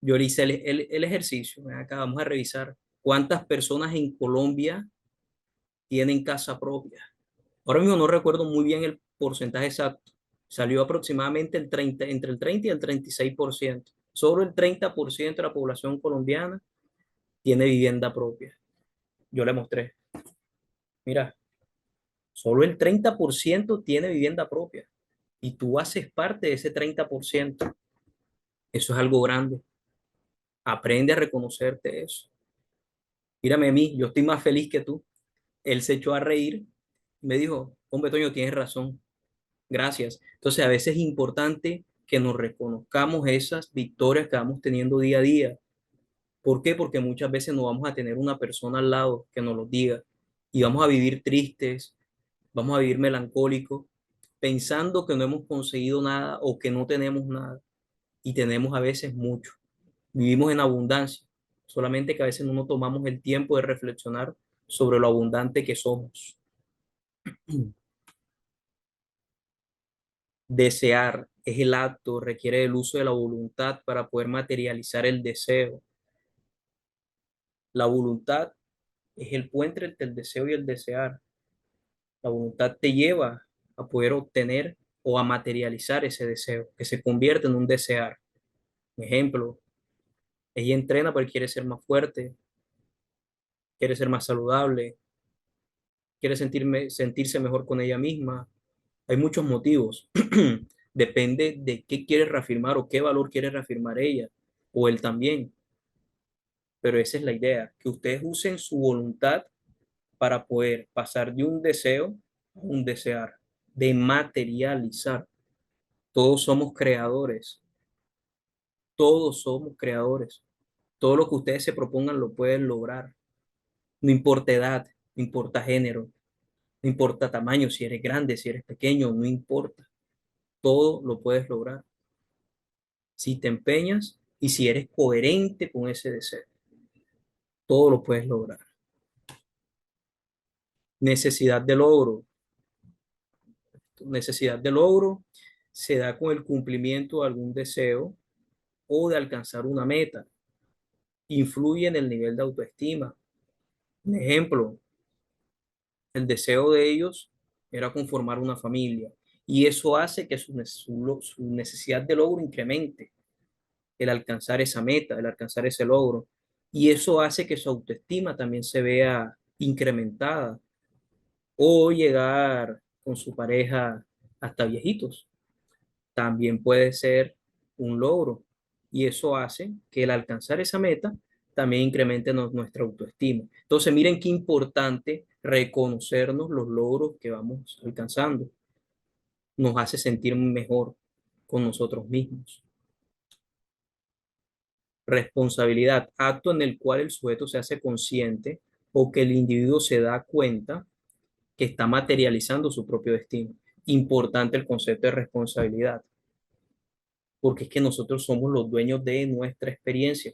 A: Yo le hice el ejercicio, ven acá, vamos a revisar cuántas personas en Colombia tienen casa propia. Ahora mismo no recuerdo muy bien el porcentaje exacto. Salió aproximadamente entre el 30 y el 36%. Solo el 30% de la población colombiana tiene vivienda propia. Yo le mostré, mira, solo el 30% tiene vivienda propia y tú haces parte de ese 30%. Eso es algo grande. Aprende a reconocerte eso. Mírame a mí, yo estoy más feliz que tú. Él se echó a reír y me dijo, hombre, Toño, tienes razón. Gracias. Entonces, a veces es importante que nos reconozcamos esas victorias que vamos teniendo día a día. ¿Por qué? Porque muchas veces no vamos a tener una persona al lado que nos lo diga y vamos a vivir tristes, vamos a vivir melancólicos, pensando que no hemos conseguido nada o que no tenemos nada y tenemos a veces mucho. Vivimos en abundancia, solamente que a veces no nos tomamos el tiempo de reflexionar sobre lo abundante que somos. Desear es el acto, requiere del uso de la voluntad para poder materializar el deseo. La voluntad es el puente entre el deseo y el desear. La voluntad te lleva a poder obtener o a materializar ese deseo, que se convierte en un desear. Por ejemplo, ella entrena porque quiere ser más fuerte, quiere ser más saludable, quiere sentirse mejor con ella misma. Hay muchos motivos. Depende de qué quiere reafirmar o qué valor quiere reafirmar ella o él también. Pero esa es la idea, que ustedes usen su voluntad para poder pasar de un deseo a un desear, de materializar. Todos somos creadores, todos somos creadores. Todo lo que ustedes se propongan lo pueden lograr. No importa edad, no importa género, no importa tamaño, si eres grande, si eres pequeño, no importa. Todo lo puedes lograr si te empeñas y si eres coherente con ese deseo. Todo lo puedes lograr. Necesidad de logro. Necesidad de logro se da con el cumplimiento de algún deseo o de alcanzar una meta. Influye en el nivel de autoestima. Un ejemplo, el deseo de ellos era conformar una familia y eso hace que su necesidad de logro incremente, el alcanzar esa meta, el alcanzar ese logro. Y eso hace que su autoestima también se vea incrementada o llegar con su pareja hasta viejitos. También puede ser un logro y eso hace que el alcanzar esa meta también incremente nuestra autoestima. Entonces, miren qué importante reconocernos los logros que vamos alcanzando. Nos hace sentir mejor con nosotros mismos. Responsabilidad, acto en el cual el sujeto se hace consciente o que el individuo se da cuenta que está materializando su propio destino. Importante el concepto de responsabilidad, porque es que nosotros somos los dueños de nuestra experiencia.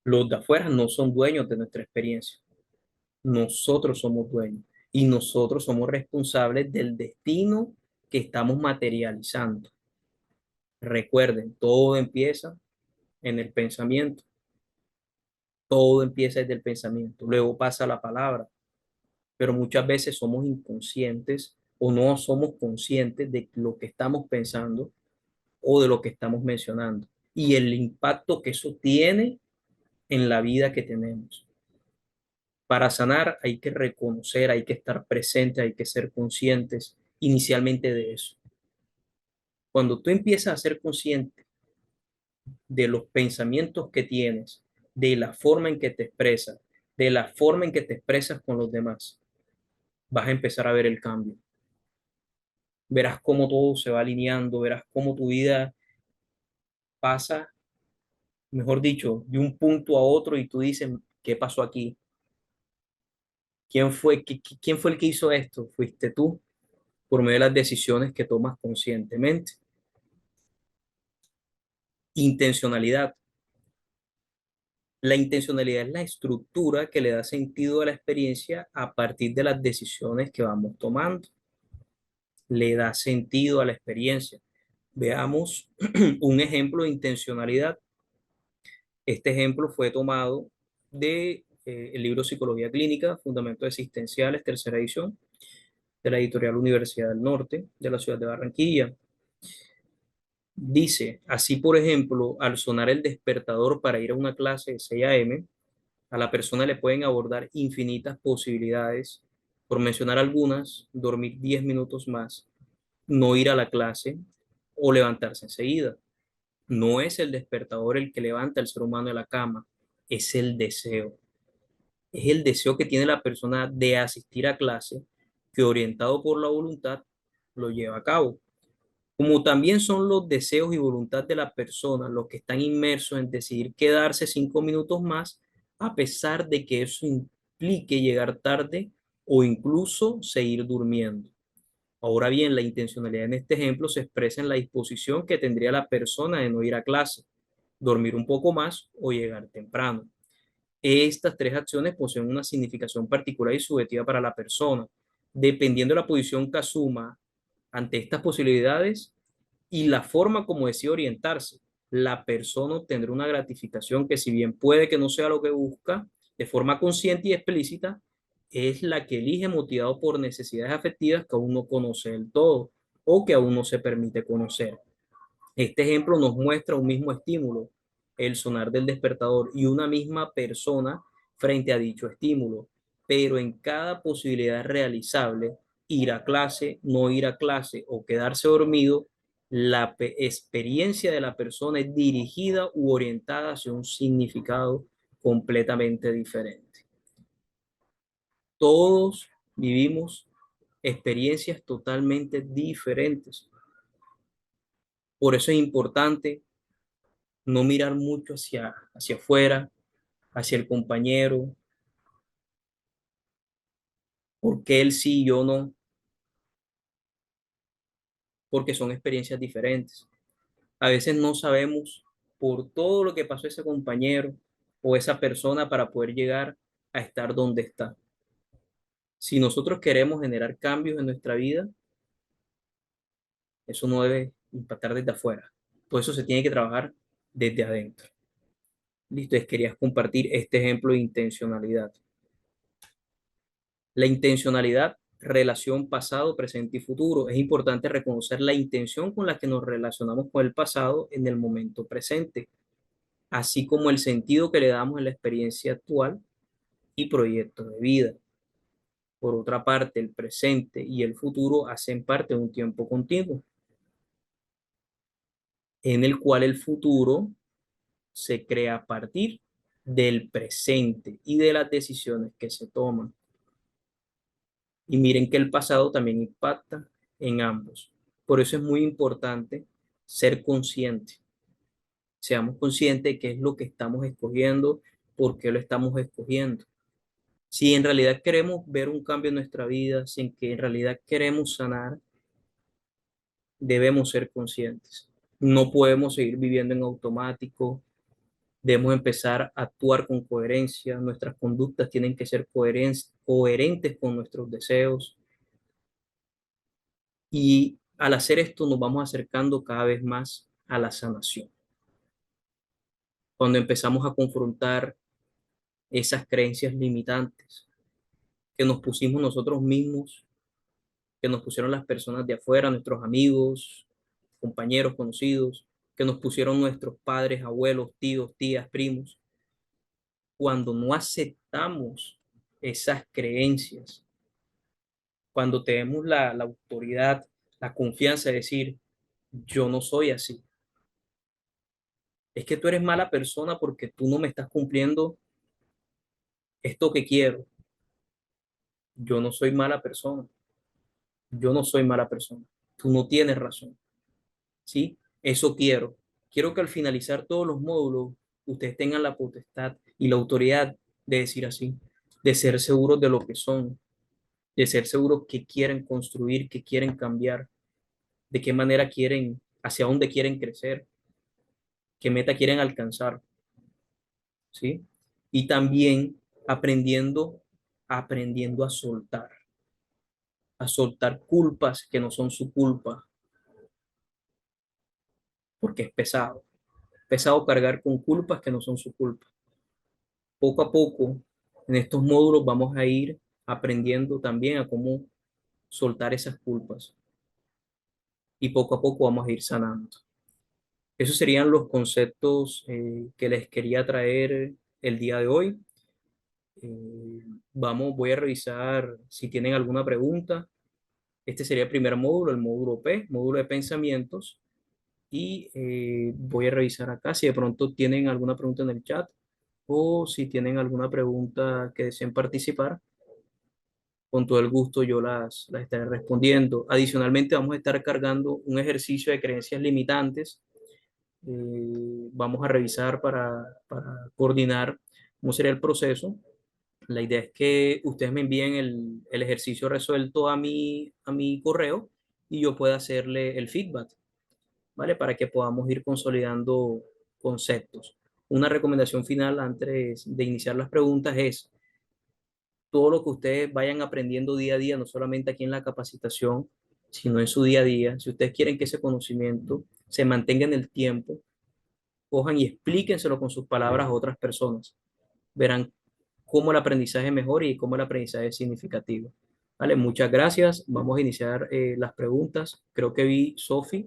A: Los de afuera no son dueños de nuestra experiencia. Nosotros somos dueños y nosotros somos responsables del destino que estamos materializando. Recuerden, todo empieza en el pensamiento. Todo empieza desde el pensamiento. Luego pasa la palabra, pero muchas veces somos inconscientes o no somos conscientes de lo que estamos pensando o de lo que estamos mencionando y el impacto que eso tiene en la vida que tenemos. Para sanar hay que reconocer, hay que estar presente, hay que ser conscientes inicialmente de eso. Cuando tú empiezas a ser consciente de los pensamientos que tienes, de la forma en que te expresas, de la forma en que te expresas con los demás, vas a empezar a ver el cambio. Verás cómo todo se va alineando, verás cómo tu vida pasa, mejor dicho, de un punto a otro y tú dices, ¿qué pasó aquí? ¿Quién fue el que hizo esto? Fuiste tú, por medio de las decisiones que tomas conscientemente. Intencionalidad. La intencionalidad es la estructura que le da sentido a la experiencia a partir de las decisiones que vamos tomando. Le da sentido a la experiencia. Veamos un ejemplo de intencionalidad. Este ejemplo fue tomado de el libro Psicología Clínica, Fundamentos Existenciales, tercera edición, de la editorial Universidad del Norte, de la ciudad de Barranquilla. Dice, así por ejemplo, al sonar el despertador para ir a una clase de 6 a.m., a la persona le pueden abordar infinitas posibilidades. Por mencionar algunas, dormir 10 minutos más, no ir a la clase o levantarse enseguida. No es el despertador el que levanta al ser humano de la cama, es el deseo. Es el deseo que tiene la persona de asistir a clase que orientado por la voluntad lo lleva a cabo. Como también son los deseos y voluntad de la persona los que están inmersos en decidir quedarse 5 minutos más, a pesar de que eso implique llegar tarde o incluso seguir durmiendo. Ahora bien, la intencionalidad en este ejemplo se expresa en la disposición que tendría la persona de no ir a clase. dormir un poco más o llegar temprano. Estas tres acciones poseen una significación particular y subjetiva para la persona, dependiendo de la posición que asuma ante estas posibilidades y la forma como decide orientarse. La persona obtendrá una gratificación que, si bien puede que no sea lo que busca, de forma consciente y explícita, es la que elige motivado por necesidades afectivas que aún no conoce del todo o que aún no se permite conocer. Este ejemplo nos muestra un mismo estímulo, el sonar del despertador, y una misma persona frente a dicho estímulo, pero en cada posibilidad realizable, ir a clase, no ir a clase o quedarse dormido, la experiencia de la persona es dirigida u orientada hacia un significado completamente diferente. Todos vivimos experiencias totalmente diferentes. Por eso es importante no mirar mucho hacia afuera, hacia el compañero, porque él sí y yo no, porque son experiencias diferentes. A veces no sabemos por todo lo que pasó ese compañero o esa persona para poder llegar a estar donde está. Si nosotros queremos generar cambios en nuestra vida, eso no debe impactar desde afuera. Todo eso se tiene que trabajar desde adentro. Listo, querías compartir este ejemplo de intencionalidad. La intencionalidad, relación pasado, presente y futuro. Es importante reconocer la intención con la que nos relacionamos con el pasado en el momento presente, así como el sentido que le damos en la experiencia actual y proyecto de vida. Por otra parte, el presente y el futuro hacen parte de un tiempo continuo, en el cual el futuro se crea a partir del presente y de las decisiones que se toman. Y miren que el pasado también impacta en ambos. Por eso es muy importante ser consciente. Seamos conscientes de qué es lo que estamos escogiendo, por qué lo estamos escogiendo. Si en realidad queremos ver un cambio en nuestra vida, si en que en realidad queremos sanar, debemos ser conscientes. No podemos seguir viviendo en automático. Debemos empezar a actuar con coherencia. Nuestras conductas tienen que ser coherentes con nuestros deseos. Y al hacer esto nos vamos acercando cada vez más a la sanación. Cuando empezamos a confrontar esas creencias limitantes que nos pusimos nosotros mismos, que nos pusieron las personas de afuera, nuestros amigos, compañeros, conocidos, que nos pusieron nuestros padres, abuelos, tíos, tías, primos. Cuando no aceptamos esas creencias, cuando tenemos la autoridad, la confianza de decir, yo no soy así. Es que tú eres mala persona porque tú no me estás cumpliendo esto que quiero. Yo no soy mala persona. Yo no soy mala persona. Tú no tienes razón. ¿Sí? Eso quiero. Quiero que al finalizar todos los módulos, ustedes tengan la potestad y la autoridad de decir así, de ser seguros de lo que son, de ser seguros que quieren construir, que quieren cambiar, de qué manera quieren, hacia dónde quieren crecer, qué meta quieren alcanzar. ¿Sí? Y también aprendiendo a soltar culpas que no son su culpa, porque es pesado cargar con culpas que no son su culpa. Poco a poco, en estos módulos vamos a ir aprendiendo también a cómo soltar esas culpas y poco a poco vamos a ir sanando. Esos serían los conceptos que les quería traer el día de hoy. Voy a revisar si tienen alguna pregunta. Este sería el primer módulo, el módulo P, módulo de pensamientos. Y voy a revisar acá si de pronto tienen alguna pregunta en el chat o si tienen alguna pregunta que deseen participar. Con todo el gusto yo las estaré respondiendo. Adicionalmente, vamos a estar cargando un ejercicio de creencias limitantes. Vamos a revisar para coordinar cómo sería el proceso. La idea es que ustedes me envíen el ejercicio resuelto a mi correo y yo pueda hacerle el feedback, ¿vale? Para que podamos ir consolidando conceptos. Una recomendación final antes de iniciar las preguntas es todo lo que ustedes vayan aprendiendo día a día, no solamente aquí en la capacitación, sino en su día a día. Si ustedes quieren que ese conocimiento se mantenga en el tiempo, cojan y explíquenselo con sus palabras a otras personas. Verán cómo el aprendizaje es mejor y cómo el aprendizaje es significativo. Vale, muchas gracias. Vamos a iniciar las preguntas. Creo que vi Sofía.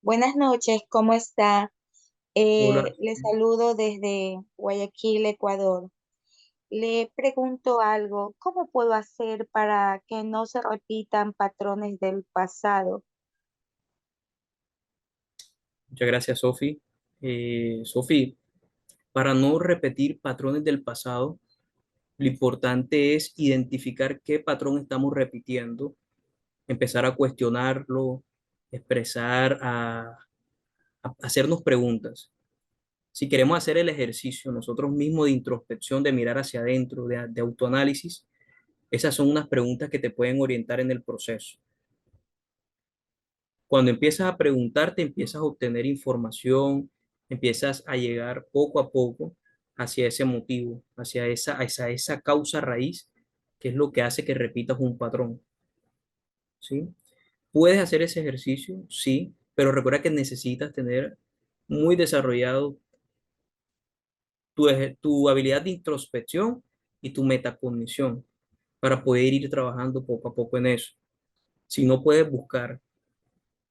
H: Buenas noches, ¿cómo está?
A: Hola.
H: Le saludo desde Guayaquil, Ecuador. Le pregunto algo, ¿cómo puedo hacer para que no se repitan patrones del pasado?
A: Muchas gracias, Sofi. Sofi, para no repetir patrones del pasado, lo importante es identificar qué patrón estamos repitiendo, empezar a cuestionarlo, expresar, a hacernos preguntas. Si queremos hacer el ejercicio nosotros mismos de introspección, de mirar hacia adentro, de autoanálisis, esas son unas preguntas que te pueden orientar en el proceso. Cuando empiezas a preguntarte, empiezas a obtener información, empiezas a llegar poco a poco hacia ese motivo, hacia esa causa raíz, que es lo que hace que repitas un patrón, ¿sí? ¿Puedes hacer ese ejercicio? Sí, pero recuerda que necesitas tener muy desarrollado tu habilidad de introspección y tu metacognición para poder ir trabajando poco a poco en eso. Si no, puedes buscar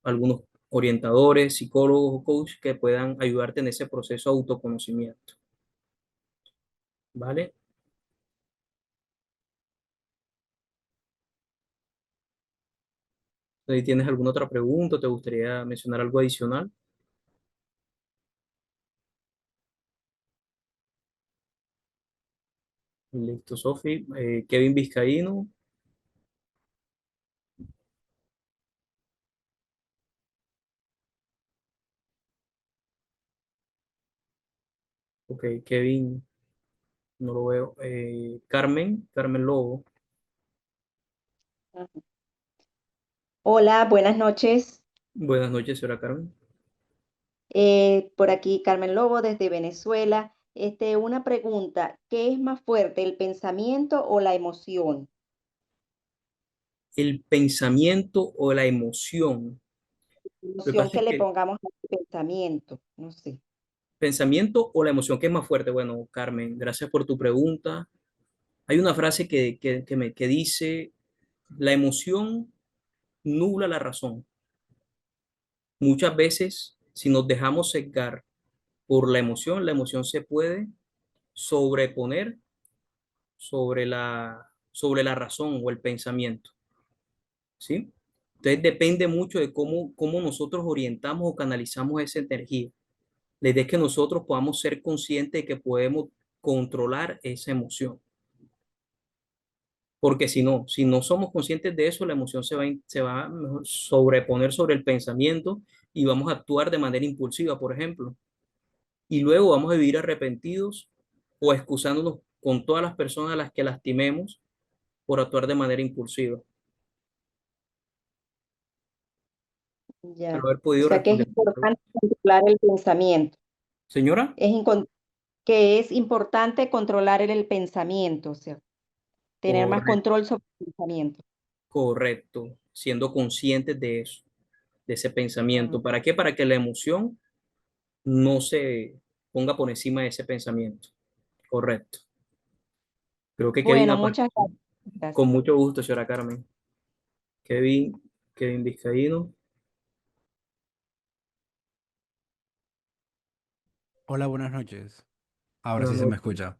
A: algunos orientadores, psicólogos o coach que puedan ayudarte en ese proceso de autoconocimiento. ¿Vale? Si tienes alguna otra pregunta, ¿te gustaría mencionar algo adicional? Listo, Sofi. Kevin Vizcaíno. Ok, Kevin, no lo veo. Carmen Lobo.
I: Hola, buenas noches.
A: Buenas noches, señora Carmen.
I: Por aquí Carmen Lobo desde Venezuela. Una pregunta, ¿qué es más fuerte, el pensamiento o la emoción?
A: El pensamiento o la emoción. Lo que
I: Emoción
A: pasa
I: que
A: es
I: le
A: que
I: pongamos al pensamiento, no sé.
A: pensamiento o la emoción, ¿qué es más fuerte? Bueno, Carmen, gracias por tu pregunta. Hay una frase que dice, la emoción nubla la razón. Muchas veces, si nos dejamos sesgar por la emoción se puede sobreponer sobre la razón o el pensamiento, ¿sí? Entonces depende mucho de cómo nosotros orientamos o canalizamos esa energía. La idea es que nosotros podamos ser conscientes de que podemos controlar esa emoción. Porque si no somos conscientes de eso, la emoción se va a mejor sobreponer sobre el pensamiento y vamos a actuar de manera impulsiva, por ejemplo. Y luego vamos a vivir arrepentidos o excusándonos con todas las personas a las que lastimemos por actuar de manera impulsiva. Espero
I: Ya.
A: haber
I: O
A: podido
I: sea que es
A: responder tu pregunta.
I: importante controlar el pensamiento.
A: Señora,
I: Que es importante controlar el pensamiento, o sea, tener más
A: correcto,
I: control sobre el pensamiento.
A: correcto, siendo conscientes de eso, de ese
I: Ah,
A: pensamiento. ¿Para qué? Para que la emoción no se ponga por encima de ese pensamiento. Correcto. Creo que Kevin
I: bueno,
A: apareció.
I: muchas gracias.
A: Con mucho gusto, señora Carmen. Kevin, Kevin Vizcaíno.
J: Hola, buenas noches. Ahora
A: Buenas
J: sí se me
A: noches.
J: escucha.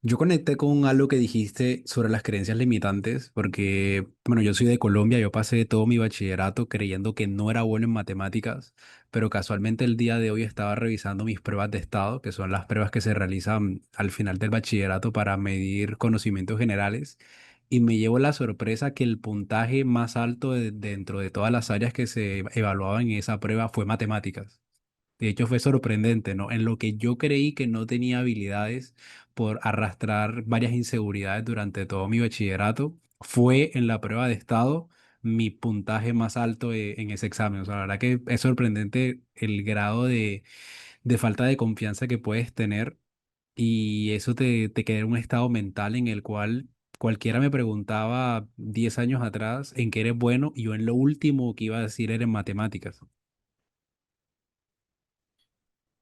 J: Yo conecté con algo que dijiste sobre las creencias limitantes, porque, bueno, yo soy de Colombia, yo pasé todo mi bachillerato creyendo que no era bueno en matemáticas, pero casualmente el día de hoy estaba revisando mis pruebas de estado, que son las pruebas que se realizan al final del bachillerato para medir conocimientos generales, y me llevo la sorpresa que el puntaje más alto dentro de todas las áreas que se evaluaban en esa prueba fue matemáticas. De hecho, fue sorprendente, ¿no? En lo que yo creí que no tenía habilidades por arrastrar varias inseguridades durante todo mi bachillerato, fue en la prueba de estado mi puntaje más alto en ese examen. O sea, la verdad que es sorprendente el grado de falta de confianza que puedes tener y eso te queda en un estado mental en el cual cualquiera me preguntaba 10 años atrás en qué eres bueno y yo en lo último que iba a decir era en matemáticas.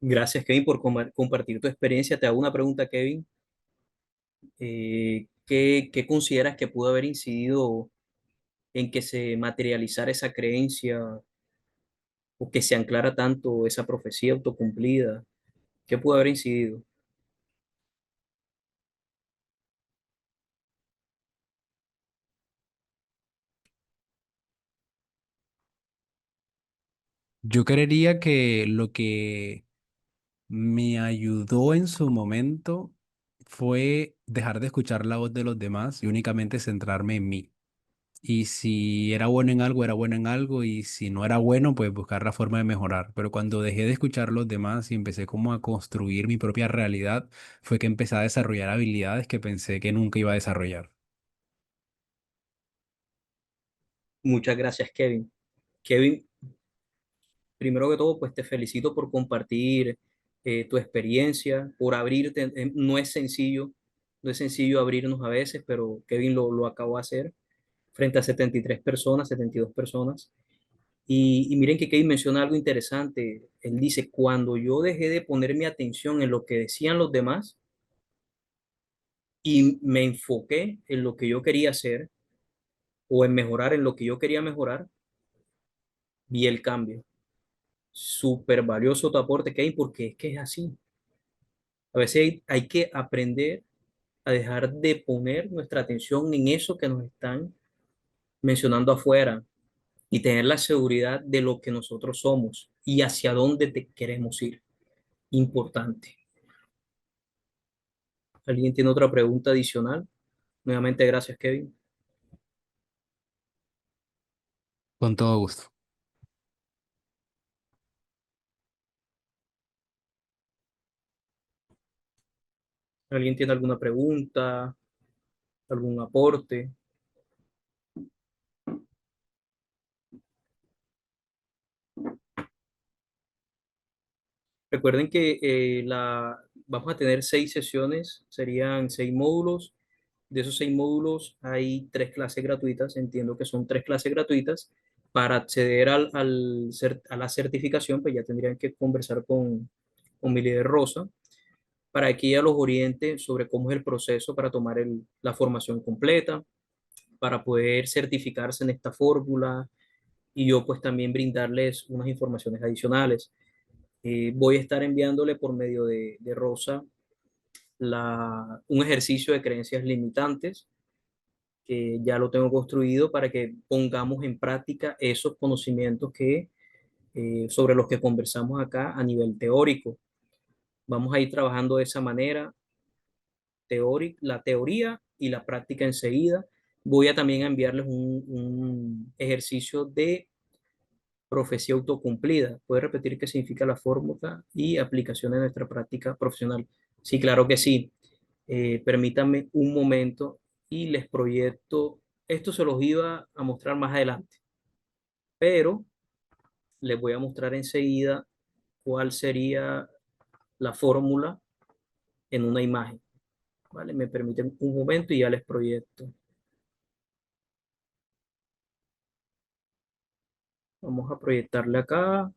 A: Gracias, Kevin, por compartir tu experiencia. Te hago una pregunta, Kevin. ¿Qué consideras que pudo haber incidido en que se materializara esa creencia o que se anclara tanto esa profecía autocumplida? ¿Qué pudo haber incidido?
J: Yo creería que lo que me ayudó en su momento fue dejar de escuchar la voz de los demás y únicamente centrarme en mí. Y si era bueno en algo, era bueno en algo, y si no era bueno, pues buscar la forma de mejorar. Pero cuando dejé de escuchar a los demás y empecé como a construir mi propia realidad, fue que empecé a desarrollar habilidades que pensé que nunca iba a desarrollar.
A: Muchas gracias, Kevin. Kevin, primero que todo, pues te felicito por compartir tu experiencia, por abrirte. No es sencillo, no es sencillo abrirnos a veces, pero Kevin lo acabó de hacer frente a 73 personas, 72 personas. Y miren que Kevin menciona algo interesante. Él dice, cuando yo dejé de poner mi atención en lo que decían los demás y me enfoqué en lo que yo quería hacer o en mejorar en lo que yo quería mejorar, vi el cambio. Súper valioso tu aporte, Kevin, porque es que es así. A veces hay que aprender a dejar de poner nuestra atención en eso que nos están mencionando afuera y tener la seguridad de lo que nosotros somos y hacia dónde queremos ir. Importante. ¿Alguien tiene otra pregunta adicional? Nuevamente, gracias, Kevin.
J: Con todo gusto.
A: ¿Alguien tiene alguna pregunta, algún aporte? Recuerden que vamos a tener 6 sesiones, serían 6 módulos. De esos 6 módulos hay 3 clases gratuitas. Entiendo que son 3 clases gratuitas. Para acceder a la certificación, pues ya tendrían que conversar con mi líder Rosa para que ella los oriente sobre cómo es el proceso para tomar la formación completa, para poder certificarse en esta fórmula y yo pues también brindarles unas informaciones adicionales. Voy a estar enviándole por medio de Rosa un ejercicio de creencias limitantes que ya lo tengo construido para que pongamos en práctica esos conocimientos sobre los que conversamos acá a nivel teórico. Vamos a ir trabajando de esa manera, la teoría y la práctica enseguida. Voy a también enviarles un ejercicio de profecía autocumplida. ¿Puede repetir qué significa la fórmula y aplicación en nuestra práctica profesional? Sí, claro que sí. Permítanme un momento y les proyecto. Esto se los iba a mostrar más adelante, pero les voy a mostrar enseguida cuál sería la fórmula en una imagen. ¿Vale? Me permiten un momento y ya les proyecto. Vamos a proyectarle acá.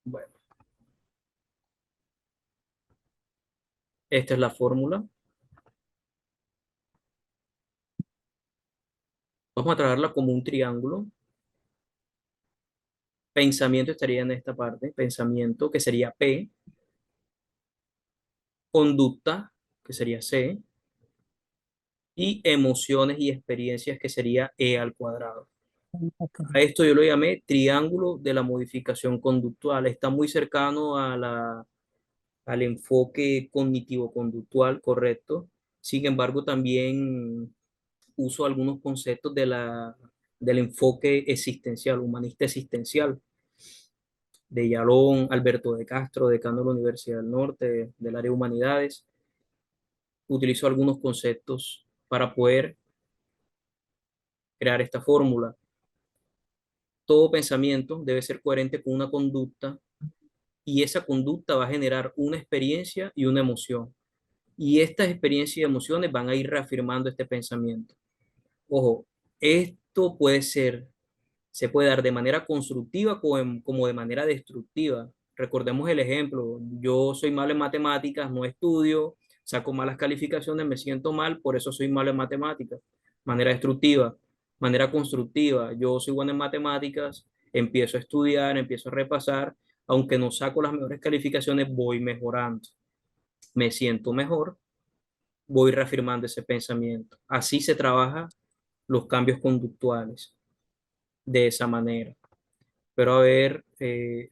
A: Bueno, esta es la fórmula. Vamos a trabajarla como un triángulo. Pensamiento estaría en esta parte. Pensamiento que sería P. conducta, que sería C, y emociones y experiencias, que sería E al cuadrado. A esto yo lo llamé triángulo de la modificación conductual. Está muy cercano al enfoque cognitivo-conductual, correcto. Sin embargo, también uso algunos conceptos del enfoque existencial, humanista existencial, de Yalón, Alberto de Castro, decano de la Universidad del Norte, del área de humanidades. Utilizo algunos conceptos para poder crear esta fórmula. Todo pensamiento debe ser coherente con una conducta y esa conducta va a generar una experiencia y una emoción. Y estas experiencias y emociones van a ir reafirmando este pensamiento. Ojo, esto se puede dar de manera constructiva como de manera destructiva. Recordemos el ejemplo, yo soy malo en matemáticas, no estudio, saco malas calificaciones, me siento mal, por eso soy malo en matemáticas. Manera destructiva, manera constructiva, yo soy bueno en matemáticas, empiezo a estudiar, empiezo a repasar, aunque no saco las mejores calificaciones, voy mejorando, me siento mejor, voy reafirmando ese pensamiento. Así se trabaja los cambios conductuales, de esa manera. Espero haber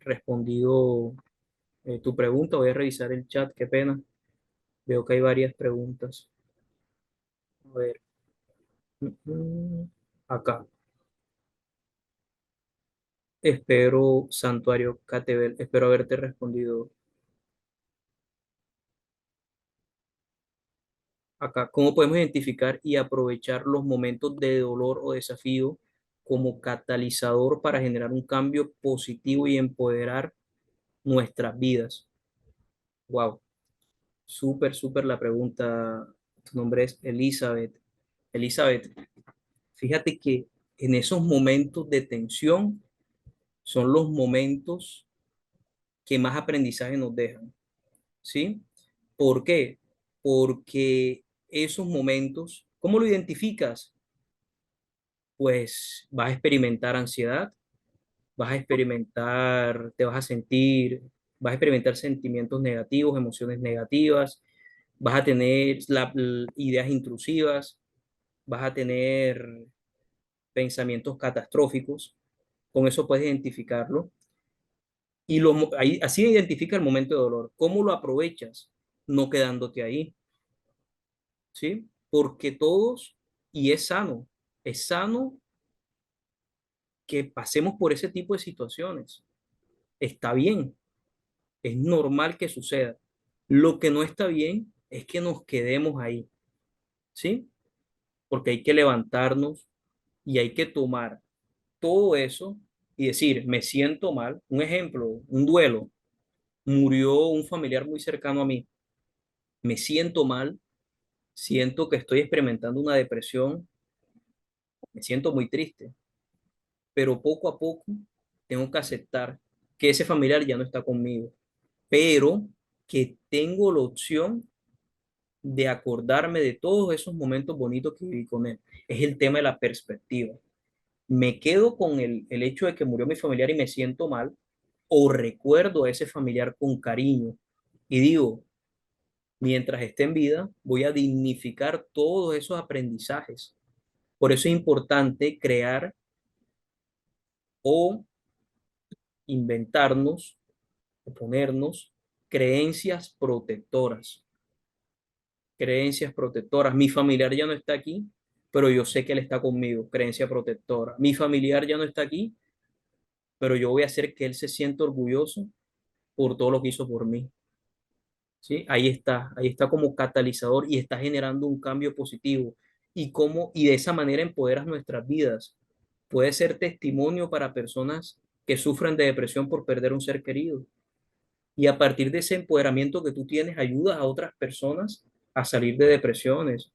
A: respondido tu pregunta. Voy a revisar el chat, qué pena. Veo que hay varias preguntas. A ver. Acá. Espero, Santuario Catebel, espero haberte respondido. Acá, ¿cómo podemos identificar y aprovechar los momentos de dolor o desafío como catalizador para generar un cambio positivo y empoderar nuestras vidas? Wow, súper la pregunta. Tu nombre es Elizabeth. Elizabeth, fíjate que en esos momentos de tensión son los momentos que más aprendizaje nos dejan, ¿sí? ¿Por qué? Porque esos momentos, ¿cómo lo identificas? Pues vas a experimentar ansiedad, vas a experimentar, te vas a sentir, vas a experimentar sentimientos negativos, emociones negativas, vas a tener ideas intrusivas, vas a tener pensamientos catastróficos. Con eso puedes identificarlo. Y así identifica el momento de dolor. ¿Cómo lo aprovechas? No quedándote ahí, ¿sí? Porque todos, y es sano que pasemos por ese tipo de situaciones. Está bien, es normal que suceda. Lo que no está bien es que nos quedemos ahí, ¿sí? Porque hay que levantarnos y hay que tomar todo eso y decir, me siento mal. Un ejemplo, un duelo. Murió un familiar muy cercano a mí. Me siento mal, siento que estoy experimentando una depresión, me siento muy triste, pero poco a poco tengo que aceptar que ese familiar ya no está conmigo, pero que tengo la opción de acordarme de todos esos momentos bonitos que viví con él. Es el tema de la perspectiva. Me quedo con el hecho de que murió mi familiar y me siento mal, o recuerdo a ese familiar con cariño y digo, mientras esté en vida, voy a dignificar todos esos aprendizajes. Por eso es importante crear o inventarnos o ponernos creencias protectoras. Creencias protectoras. Mi familiar ya no está aquí, pero yo sé que él está conmigo. Creencia protectora. Mi familiar ya no está aquí, pero yo voy a hacer que él se sienta orgulloso por todo lo que hizo por mí. ¿Sí? Ahí está como catalizador y está generando un cambio positivo. Y de esa manera empoderas nuestras vidas. Puede ser testimonio para personas que sufren de depresión por perder un ser querido. Y a partir de ese empoderamiento que tú tienes, ayudas a otras personas a salir de depresiones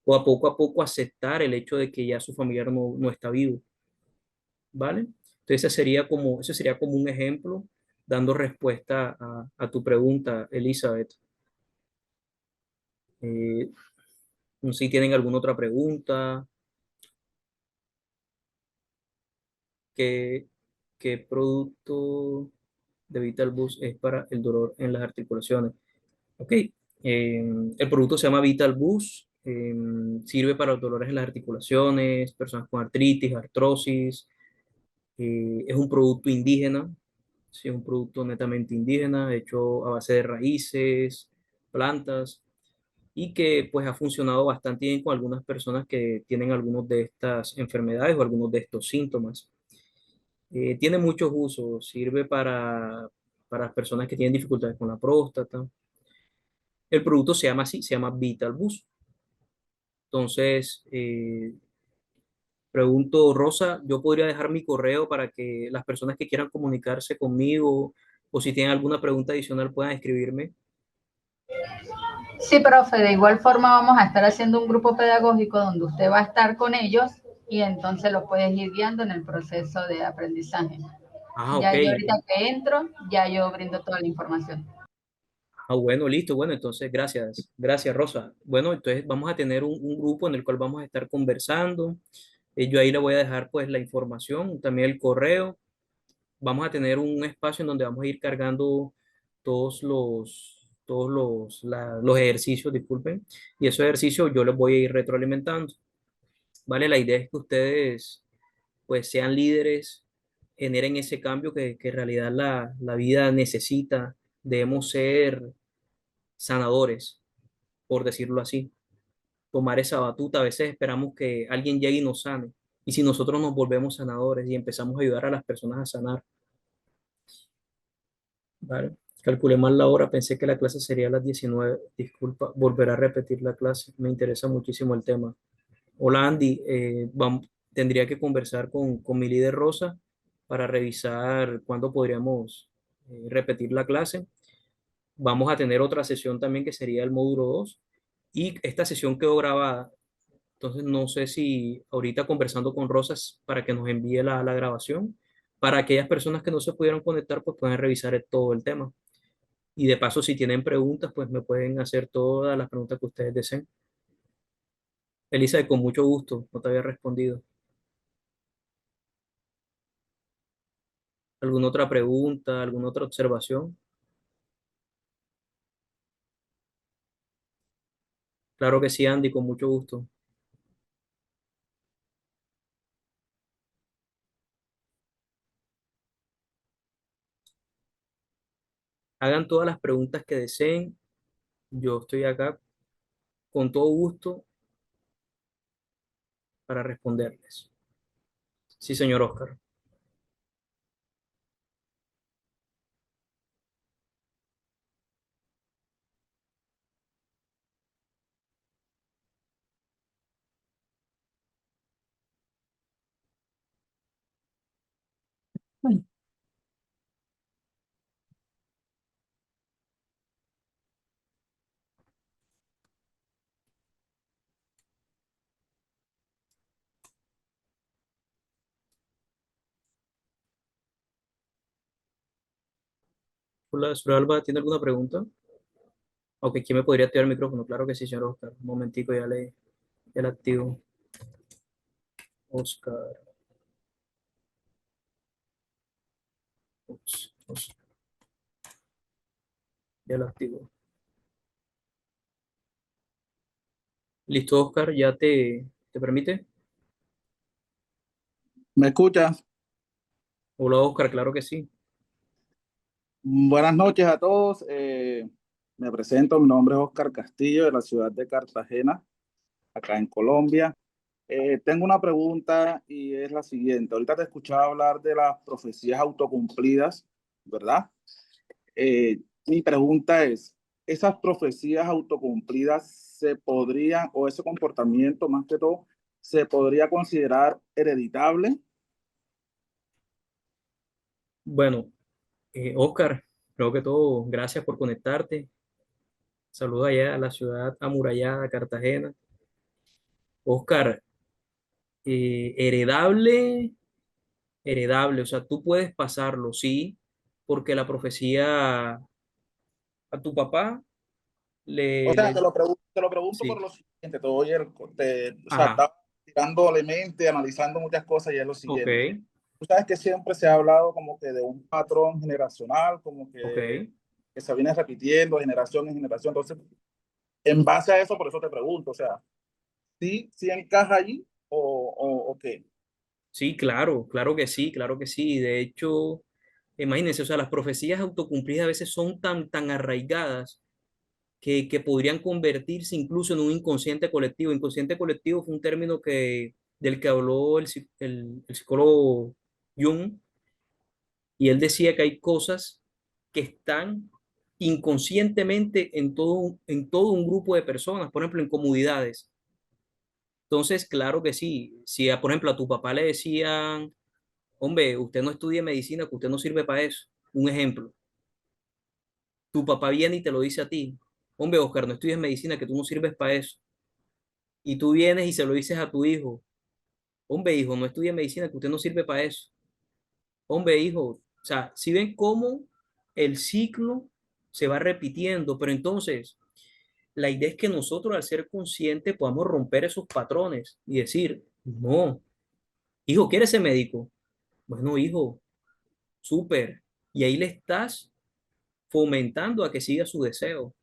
A: o a poco aceptar el hecho de que ya su familiar no está vivo, ¿vale? Entonces ese sería como un ejemplo dando respuesta a tu pregunta, Elizabeth. Eh, no sé si tienen alguna otra pregunta. ¿Qué, qué producto de Vital Boost es para el dolor en las articulaciones? Ok. El producto se llama Vital Boost. Sirve para los dolores en las articulaciones, personas con artritis, artrosis. Es un producto indígena, sí, es un producto netamente indígena, hecho a base de raíces, plantas, y que pues ha funcionado bastante bien con algunas personas que tienen algunos de estas enfermedades o algunos de estos síntomas. Tiene muchos usos, sirve para las personas que tienen dificultades con la próstata. El producto se llama así, se llama Vital Boost. Entonces, pregunto, Rosa, yo podría dejar mi correo para que las personas que quieran comunicarse conmigo o si tienen alguna pregunta adicional puedan escribirme.
K: Sí, profe, de igual forma vamos a estar haciendo un grupo pedagógico donde usted va a estar con ellos y entonces los puedes ir guiando en el proceso de aprendizaje.
A: Ah, ok.
K: Ya yo ahorita que entro, ya yo brindo toda la información.
A: Ah, bueno, listo. Bueno, entonces, gracias. Gracias, Rosa. Bueno, entonces vamos a tener un grupo en el cual vamos a estar conversando. Yo ahí le voy a dejar pues la información, también el correo. Vamos a tener un espacio en donde vamos a ir cargando los ejercicios, disculpen, y esos ejercicios yo los voy a ir retroalimentando, ¿vale? La idea es que ustedes pues sean líderes, generen ese cambio que en realidad la vida necesita. Debemos ser sanadores, por decirlo así, tomar esa batuta. A veces esperamos que alguien llegue y nos sane, y si nosotros nos volvemos sanadores y empezamos a ayudar a las personas a sanar, ¿vale? Calculé mal la hora, pensé que la clase sería a las 19. Disculpa, volveré a repetir la clase. Me interesa muchísimo el tema. Hola Andy, tendría que conversar con mi líder Rosa para revisar cuándo podríamos repetir la clase. Vamos a tener otra sesión también que sería el módulo 2 y esta sesión quedó grabada. Entonces no sé si ahorita conversando con Rosas para que nos envíe la grabación. Para aquellas personas que no se pudieron conectar, pues pueden revisar todo el tema. Y de paso, si tienen preguntas, pues me pueden hacer todas las preguntas que ustedes deseen. Elisa, con mucho gusto, no te había respondido. ¿Alguna otra pregunta, alguna otra observación? Claro que sí, Andy, con mucho gusto. Hagan todas las preguntas que deseen. Yo estoy acá con todo gusto para responderles. Sí, señor Oscar. Hola, señor Alba, ¿tiene alguna pregunta? Ok, ¿quién me podría activar el micrófono? Claro que sí, señor Oscar. Un momentico, ya le activo. Oscar. Oscar. Ya lo activo. Listo, Oscar, ¿ya te permite?
L: ¿Me escuchas?
A: Hola, Oscar, claro que sí.
L: Buenas noches a todos. Me presento, mi nombre es Oscar Castillo de la ciudad de Cartagena, acá en Colombia. Tengo una pregunta y es la siguiente. Ahorita te escuchaba hablar de las profecías autocumplidas, ¿verdad? Mi pregunta es, ¿esas profecías autocumplidas se podrían, o ese comportamiento más que todo, se podría considerar hereditable?
A: Bueno, Oscar, creo que todo, gracias por conectarte. Saludos allá a la ciudad amurallada, Cartagena. Oscar, heredable, heredable, o sea, tú puedes pasarlo, sí, porque la profecía a tu papá
L: O
A: le,
L: sea,
A: le,
L: te lo pregunto por
A: sí,
L: lo siguiente, te doy o sea,
A: ajá,
L: estaba tirando la mente, analizando muchas cosas y es lo
A: ok,
L: siguiente. Tú sabes que siempre se ha hablado como que de un patrón generacional, como
A: ok,
L: que que se viene repitiendo de generación en generación. Entonces, en base a eso, por eso te pregunto, o sea, ¿sí encaja allí o qué?
A: Sí, claro, claro que sí, claro que sí. De hecho, imagínense, o sea, las profecías autocumplidas a veces son tan arraigadas que podrían convertirse incluso en un inconsciente colectivo. Inconsciente colectivo fue un término del que habló el psicólogo Jung, y él decía que hay cosas que están inconscientemente en todo un grupo de personas, por ejemplo, en comunidades. Entonces, claro que sí, si por ejemplo a tu papá le decían, hombre, usted no estudia medicina, que usted no sirve para eso. Un ejemplo, tu papá viene y te lo dice a ti, hombre, Oscar, no estudies medicina, que tú no sirves para eso. Y tú vienes y se lo dices a tu hijo, hombre, hijo, no estudies medicina, que usted no sirve para eso. Hombre, hijo, o sea, si ven cómo el ciclo se va repitiendo, pero entonces la idea es que nosotros al ser conscientes podamos romper esos patrones y decir, no, hijo, ¿quieres ser médico? Bueno, hijo, súper. Y ahí le estás fomentando a que siga su deseo.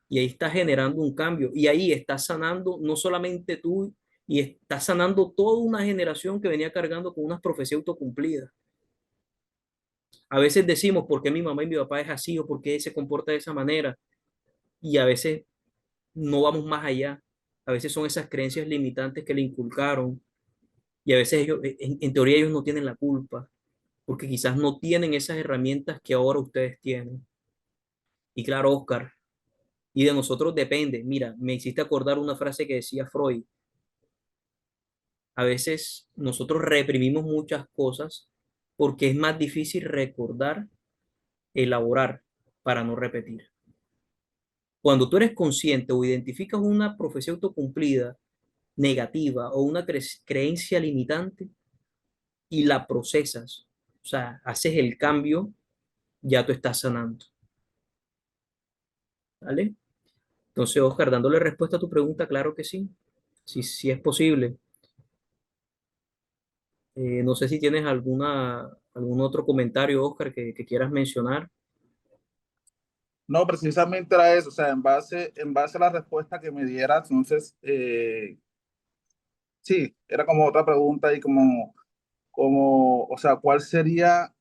A: Y ahí estás generando un cambio. Y ahí estás sanando no solamente tú, y estás sanando toda una generación que venía cargando con unas profecías autocumplidas. A veces decimos, ¿por qué mi mamá y mi papá es así o por qué se comporta de esa manera? Y a veces no vamos más allá. A veces son esas creencias limitantes que le inculcaron y a veces ellos, en teoría ellos no tienen la culpa porque quizás no tienen esas herramientas que ahora ustedes tienen. Y claro, Oscar, y de nosotros depende. Mira, me hiciste acordar una frase que decía Freud. A veces nosotros reprimimos muchas cosas porque es más difícil recordar, elaborar para no repetir. Cuando tú eres consciente o identificas una profecía autocumplida, negativa o una creencia limitante y la procesas, o sea, haces el cambio, ya tú estás sanando. ¿Vale? Entonces, Oscar, dándole respuesta a tu pregunta, claro que sí, sí, sí es posible. No sé si tienes algún otro comentario, Oscar, que quieras mencionar.
L: No, precisamente era eso, o sea, en base a la respuesta que me dieras, entonces, sí, era como otra pregunta y o sea, ¿cuál sería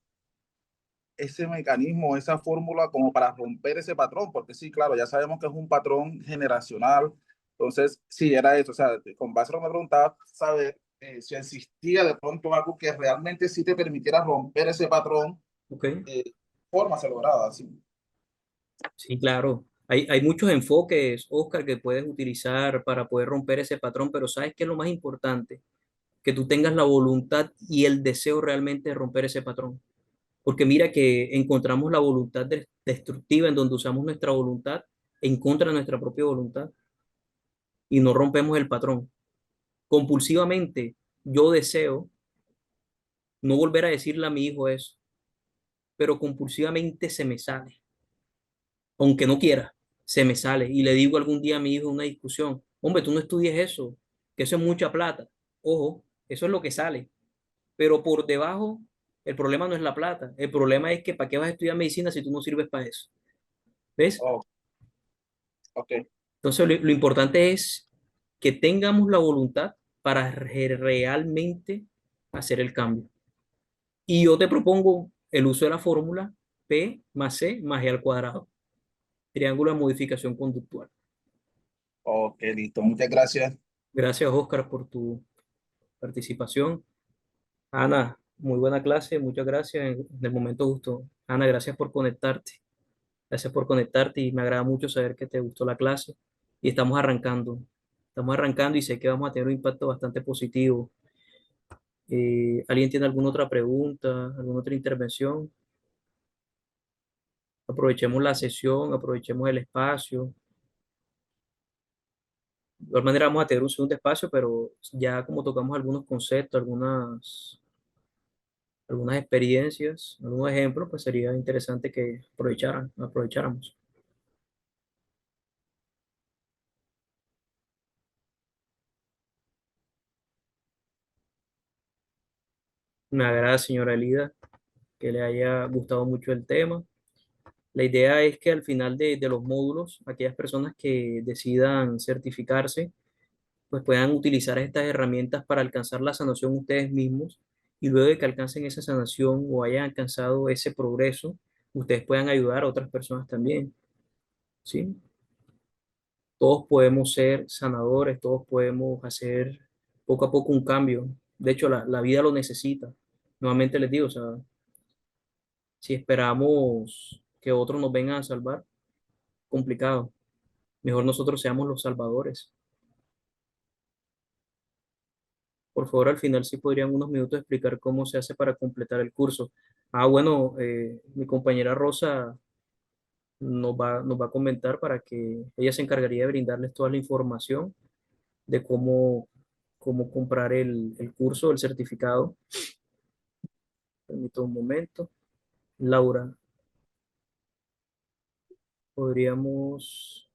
L: ese mecanismo, esa fórmula como para romper ese patrón? Porque sí, claro, ya sabemos que es un patrón generacional, entonces, sí, era eso, o sea, con base a lo que me preguntaba, saber si existía de pronto algo que realmente sí te permitiera romper ese patrón,
A: Ok,
L: forma celebrada, sí.
A: sí, claro. Hay muchos enfoques, Oscar, que puedes utilizar para poder romper ese patrón, pero ¿sabes qué es lo más importante? Que tú tengas la voluntad y el deseo realmente de romper ese patrón. Porque mira que encontramos la voluntad destructiva en donde usamos nuestra voluntad en contra de nuestra propia voluntad y no rompemos el patrón. Compulsivamente, yo deseo no volver a decirle a mi hijo eso, pero compulsivamente se me sale, aunque no quiera, se me sale y le digo algún día a mi hijo en una discusión, hombre, tú no estudies eso, que eso es mucha plata. Ojo, eso es lo que sale, pero por debajo el problema no es la plata, el problema es que ¿para qué vas a estudiar medicina si tú no sirves para eso? ¿Ves?
L: Oh, ok,
A: Entonces lo importante es que tengamos la voluntad para realmente hacer el cambio. Y yo te propongo el uso de la fórmula P más C más G al cuadrado, triángulo de modificación conductual.
L: ok, listo, muchas gracias.
A: Gracias, Oscar, por tu participación. Ana, muy buena clase, muchas gracias en el momento justo. Ana, gracias por conectarte. Gracias por conectarte y me agrada mucho saber que te gustó la clase y estamos arrancando. Estamos arrancando y sé que vamos a tener un impacto bastante positivo. ¿Alguien tiene alguna otra pregunta, alguna otra intervención? Aprovechemos la sesión, aprovechemos el espacio. De igual manera vamos a tener un segundo espacio, pero ya como tocamos algunos conceptos, algunas experiencias, algunos ejemplos, pues sería interesante que aprovecháramos. Me agrada, señora Elida, que le haya gustado mucho el tema. La idea es que al final de los módulos, aquellas personas que decidan certificarse, pues puedan utilizar estas herramientas para alcanzar la sanación ustedes mismos y luego de que alcancen esa sanación o hayan alcanzado ese progreso, ustedes puedan ayudar a otras personas también, ¿sí? Todos podemos ser sanadores, todos podemos hacer poco a poco un cambio. De hecho, la vida lo necesita. Nuevamente les digo, o sea, si esperamos que otros nos vengan a salvar, complicado. Mejor nosotros seamos los salvadores. Por favor, al final sí podrían unos minutos explicar cómo se hace para completar el curso. Ah, bueno, mi compañera Rosa nos va a comentar para que ella se encargaría de brindarles toda la información de cómo comprar el curso, el certificado. Permítame un momento. Laura, podríamos,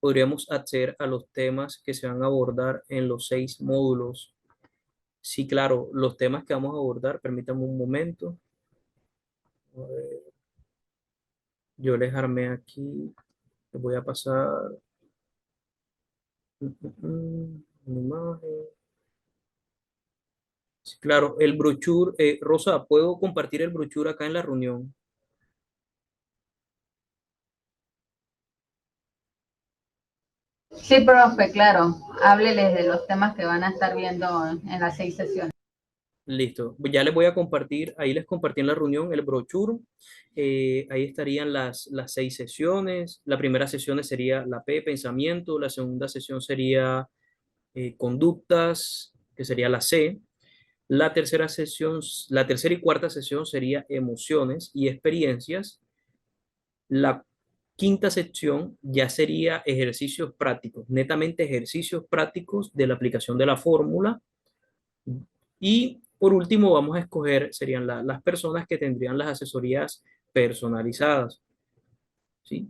A: podríamos acceder a los temas que se van a abordar en los 6 módulos. Sí, claro, los temas que vamos a abordar, permítame un momento. A ver, yo les armé aquí, les voy a pasar una imagen. Sí, claro, el brochure, Rosa, ¿puedo compartir el brochure acá en la reunión?
K: Sí, profe, claro. Hábleles de los temas que van a estar viendo en las 6 sesiones.
A: Listo, ya les voy a compartir, ahí les compartí en la reunión el brochure, ahí estarían las 6 sesiones. La primera sesión sería la P, pensamiento, la segunda sesión sería conductas, que sería la C. La tercera sesión, la tercera y cuarta sesión sería emociones y experiencias. La quinta sección ya sería ejercicios prácticos, netamente ejercicios prácticos de la aplicación de la fórmula. Y por último vamos a escoger, serían las personas que tendrían las asesorías personalizadas, ¿sí?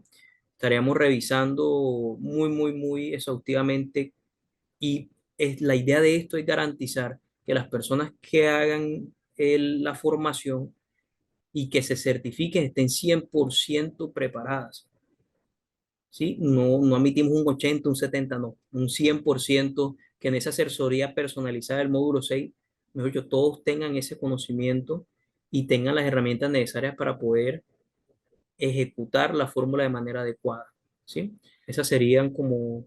A: Estaríamos revisando muy exhaustivamente y la idea de esto es garantizar que las personas que hagan la formación y que se certifiquen estén 100% preparadas, ¿sí? No admitimos un 80, un 70, no, un 100% que en esa asesoría personalizada del módulo 6, mejor dicho, todos tengan ese conocimiento y tengan las herramientas necesarias para poder ejecutar la fórmula de manera adecuada, ¿sí? Esas serían como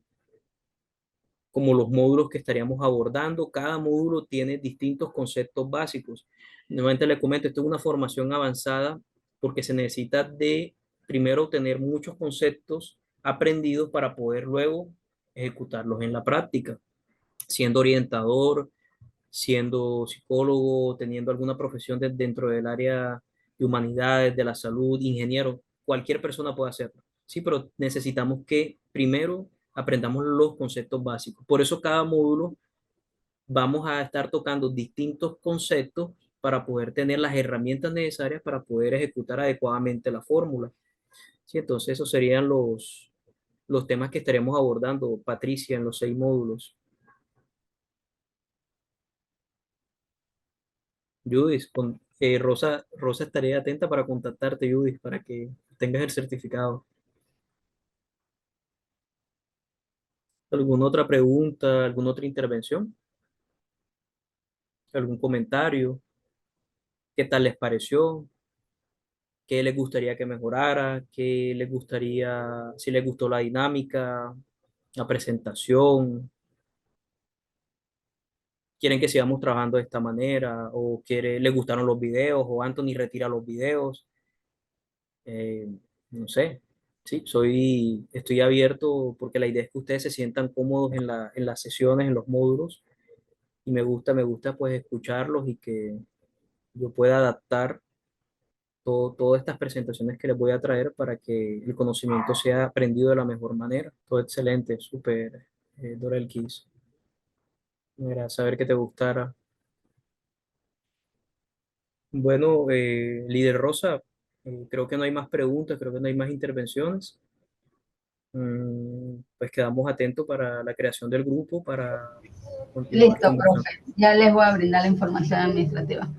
A: los módulos que estaríamos abordando. Cada módulo tiene distintos conceptos básicos. Nuevamente le comento, esto es una formación avanzada porque se necesita de primero tener muchos conceptos aprendidos para poder luego ejecutarlos en la práctica, siendo orientador, siendo psicólogo, teniendo alguna profesión dentro del área de humanidades, de la salud, ingeniero, cualquier persona puede hacerlo. Sí, pero necesitamos que primero aprendamos los conceptos básicos. Por eso cada módulo vamos a estar tocando distintos conceptos para poder tener las herramientas necesarias para poder ejecutar adecuadamente la fórmula. Sí, entonces esos serían los temas que estaremos abordando, Patricia, en los 6 módulos. Judith, Rosa estaría atenta para contactarte, Judith, para que tengas el certificado. ¿Alguna otra pregunta, alguna otra intervención? ¿Algún comentario? ¿Qué tal les pareció? ¿Qué les gustaría que mejorara? ¿Qué les gustaría, si les gustó la dinámica, la presentación? ¿Quieren que sigamos trabajando de esta manera? ¿O les gustaron los videos? ¿O Anthony retira los videos? eh, no sé, sí, estoy abierto porque la idea es que ustedes se sientan cómodos en las sesiones, en los módulos, y me gusta pues escucharlos y que yo pueda adaptar todas estas presentaciones que les voy a traer para que el conocimiento sea aprendido de la mejor manera. Todo excelente, súper, Dorel Kiss. Era saber que te gustara. Bueno, líder Rosa, creo que no hay más preguntas, creo que no hay más intervenciones. Pues quedamos atentos para la creación del grupo, para continuar
K: Listo,
A: conversando.
K: profe. Ya les voy a brindar la información administrativa.